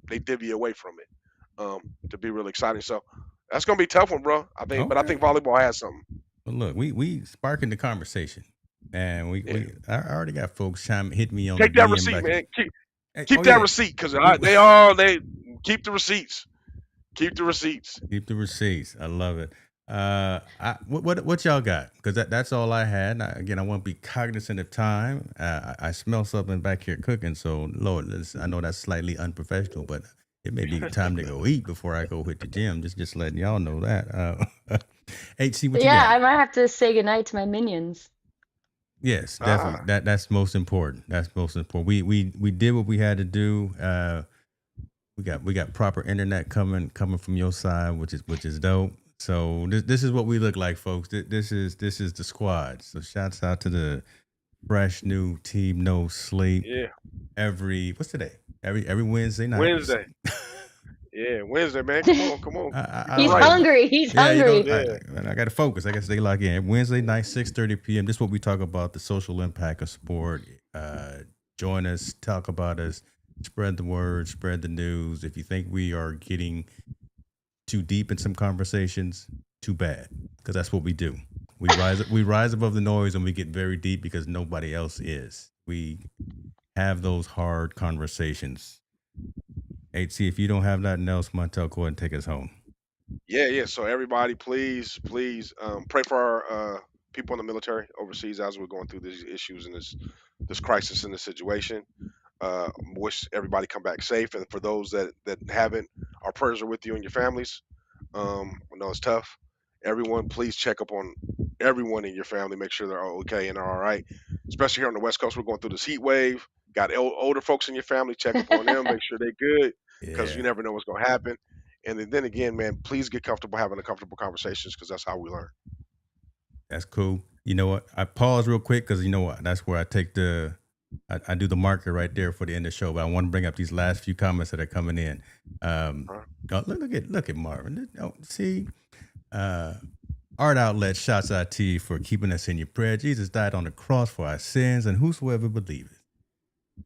they divvy away from it to be really exciting. So that's gonna be a tough one, bro. I think, but I think volleyball has something. Well, look, we sparking the conversation, and I already got folks hit me on. Take the that DM receipt, like, man. Keep that receipt because they keep the receipts. Keep the receipts. Keep the receipts. I love it. What y'all got? Because that's all I had. Again, I want to be cognizant of time. I smell something back here cooking, so Lord, I know that's slightly unprofessional, but it may be time to go eat before I go hit the gym. Just letting y'all know that. HC, what you got? I might have to say goodnight to my minions. Yes, definitely. That's most important. That's most important. We did what we had to do. We got proper internet coming from your side, which is dope. So this is what we look like, folks. This is the squad. So shouts out to the fresh new team, no sleep. Yeah. What's today? Every Wednesday night. Wednesday. Yeah, Wednesday, man. Come on. He's hungry. He's hungry. I got to focus. I got to stay locked in. Wednesday night, 6:30 p.m. This is what we talk about, the social impact of sport. Join us, talk about us, spread the word, spread the news. If you think we are getting too deep in some conversations, too bad, because that's what we do. We rise above the noise and we get very deep because nobody else is. We have those hard conversations. HC, if you don't have nothing else, Montel, go ahead and take us home. Yeah. So everybody, please, pray for our people in the military overseas as we're going through these issues and this crisis and this situation. Wish everybody come back safe, and for those that haven't, our prayers are with you and your families. I know it's tough. Everyone, please check up on everyone in your family, make sure they're okay and they're all right. Especially here on the West Coast, we're going through this heat wave. Got older folks in your family, check up on them, make sure they're good, because you never know what's going to happen. And then again, man, please get comfortable having the comfortable conversations, because that's how we learn. That's cool. You know what? I pause real quick because you know what? That's where I take I do the marker right there for the end of the show. But I want to bring up these last few comments that are coming in. Look at Marvin. See, Art Outlet shouts out to you for keeping us in your prayer. Jesus died on the cross for our sins, and whosoever believeth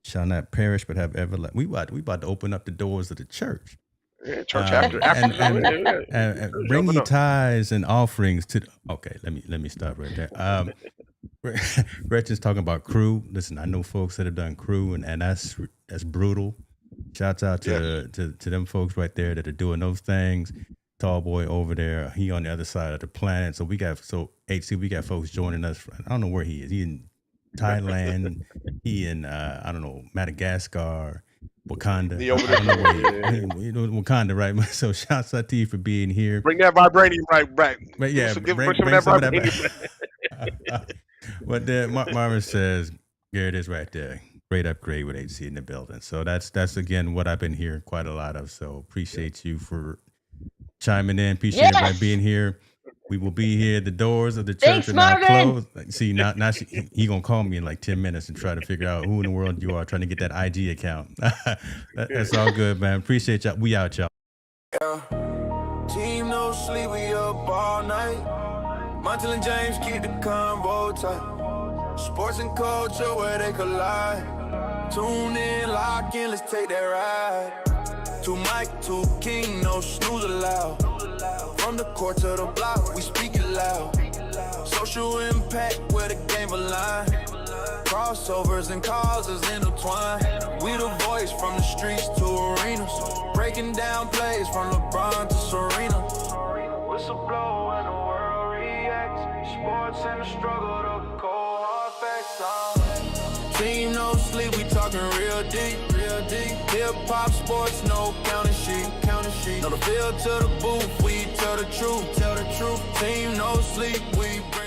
shall not perish but have everlasting. We about to open up the doors of the church. Yeah, church after and bring ye tithes and offerings to. Okay, let me stop right there. Gretchen's talking about crew. Listen, I know folks that have done crew, and that's brutal. Shouts out to them folks right there that are doing those things. Tall boy over there, he on the other side of the planet. So we got folks joining us. I don't know where he is. He in Thailand. He in I don't know, Madagascar. Wakanda. Wakanda, right? So shouts out to you for being here. Bring that vibranium right back. But yeah, bring some of that back. But then Marvin says, there it is right there. Great upgrade with HC in the building. So that's again what I've been hearing quite a lot of. So appreciate you for chiming in. Appreciate everybody being here. We will be here. The doors of the church are now closed. See, now he gonna call me in like 10 minutes and try to figure out who in the world you are, trying to get that IG account. That's all good, man. Appreciate y'all. We out, y'all. Yeah. Team no sleep, we up all night. Montel and James keep the convo tight. Sports and culture where they collide. Tune in, lock in, let's take that ride. To Mike, to King, no snooze allowed. From the court to the block, we speak it loud. Social impact where the game align. Crossovers and causes intertwined. We the voice from the streets to arenas. Breaking down plays from LeBron to Serena. Whistle blow and the world reacts. Sports and the struggle, the cold hard facts. Team no sleep, we talking real deep. Hip hop sports, no counting sheet. No the field to the booth, we tell the truth. Team no sleep, we bring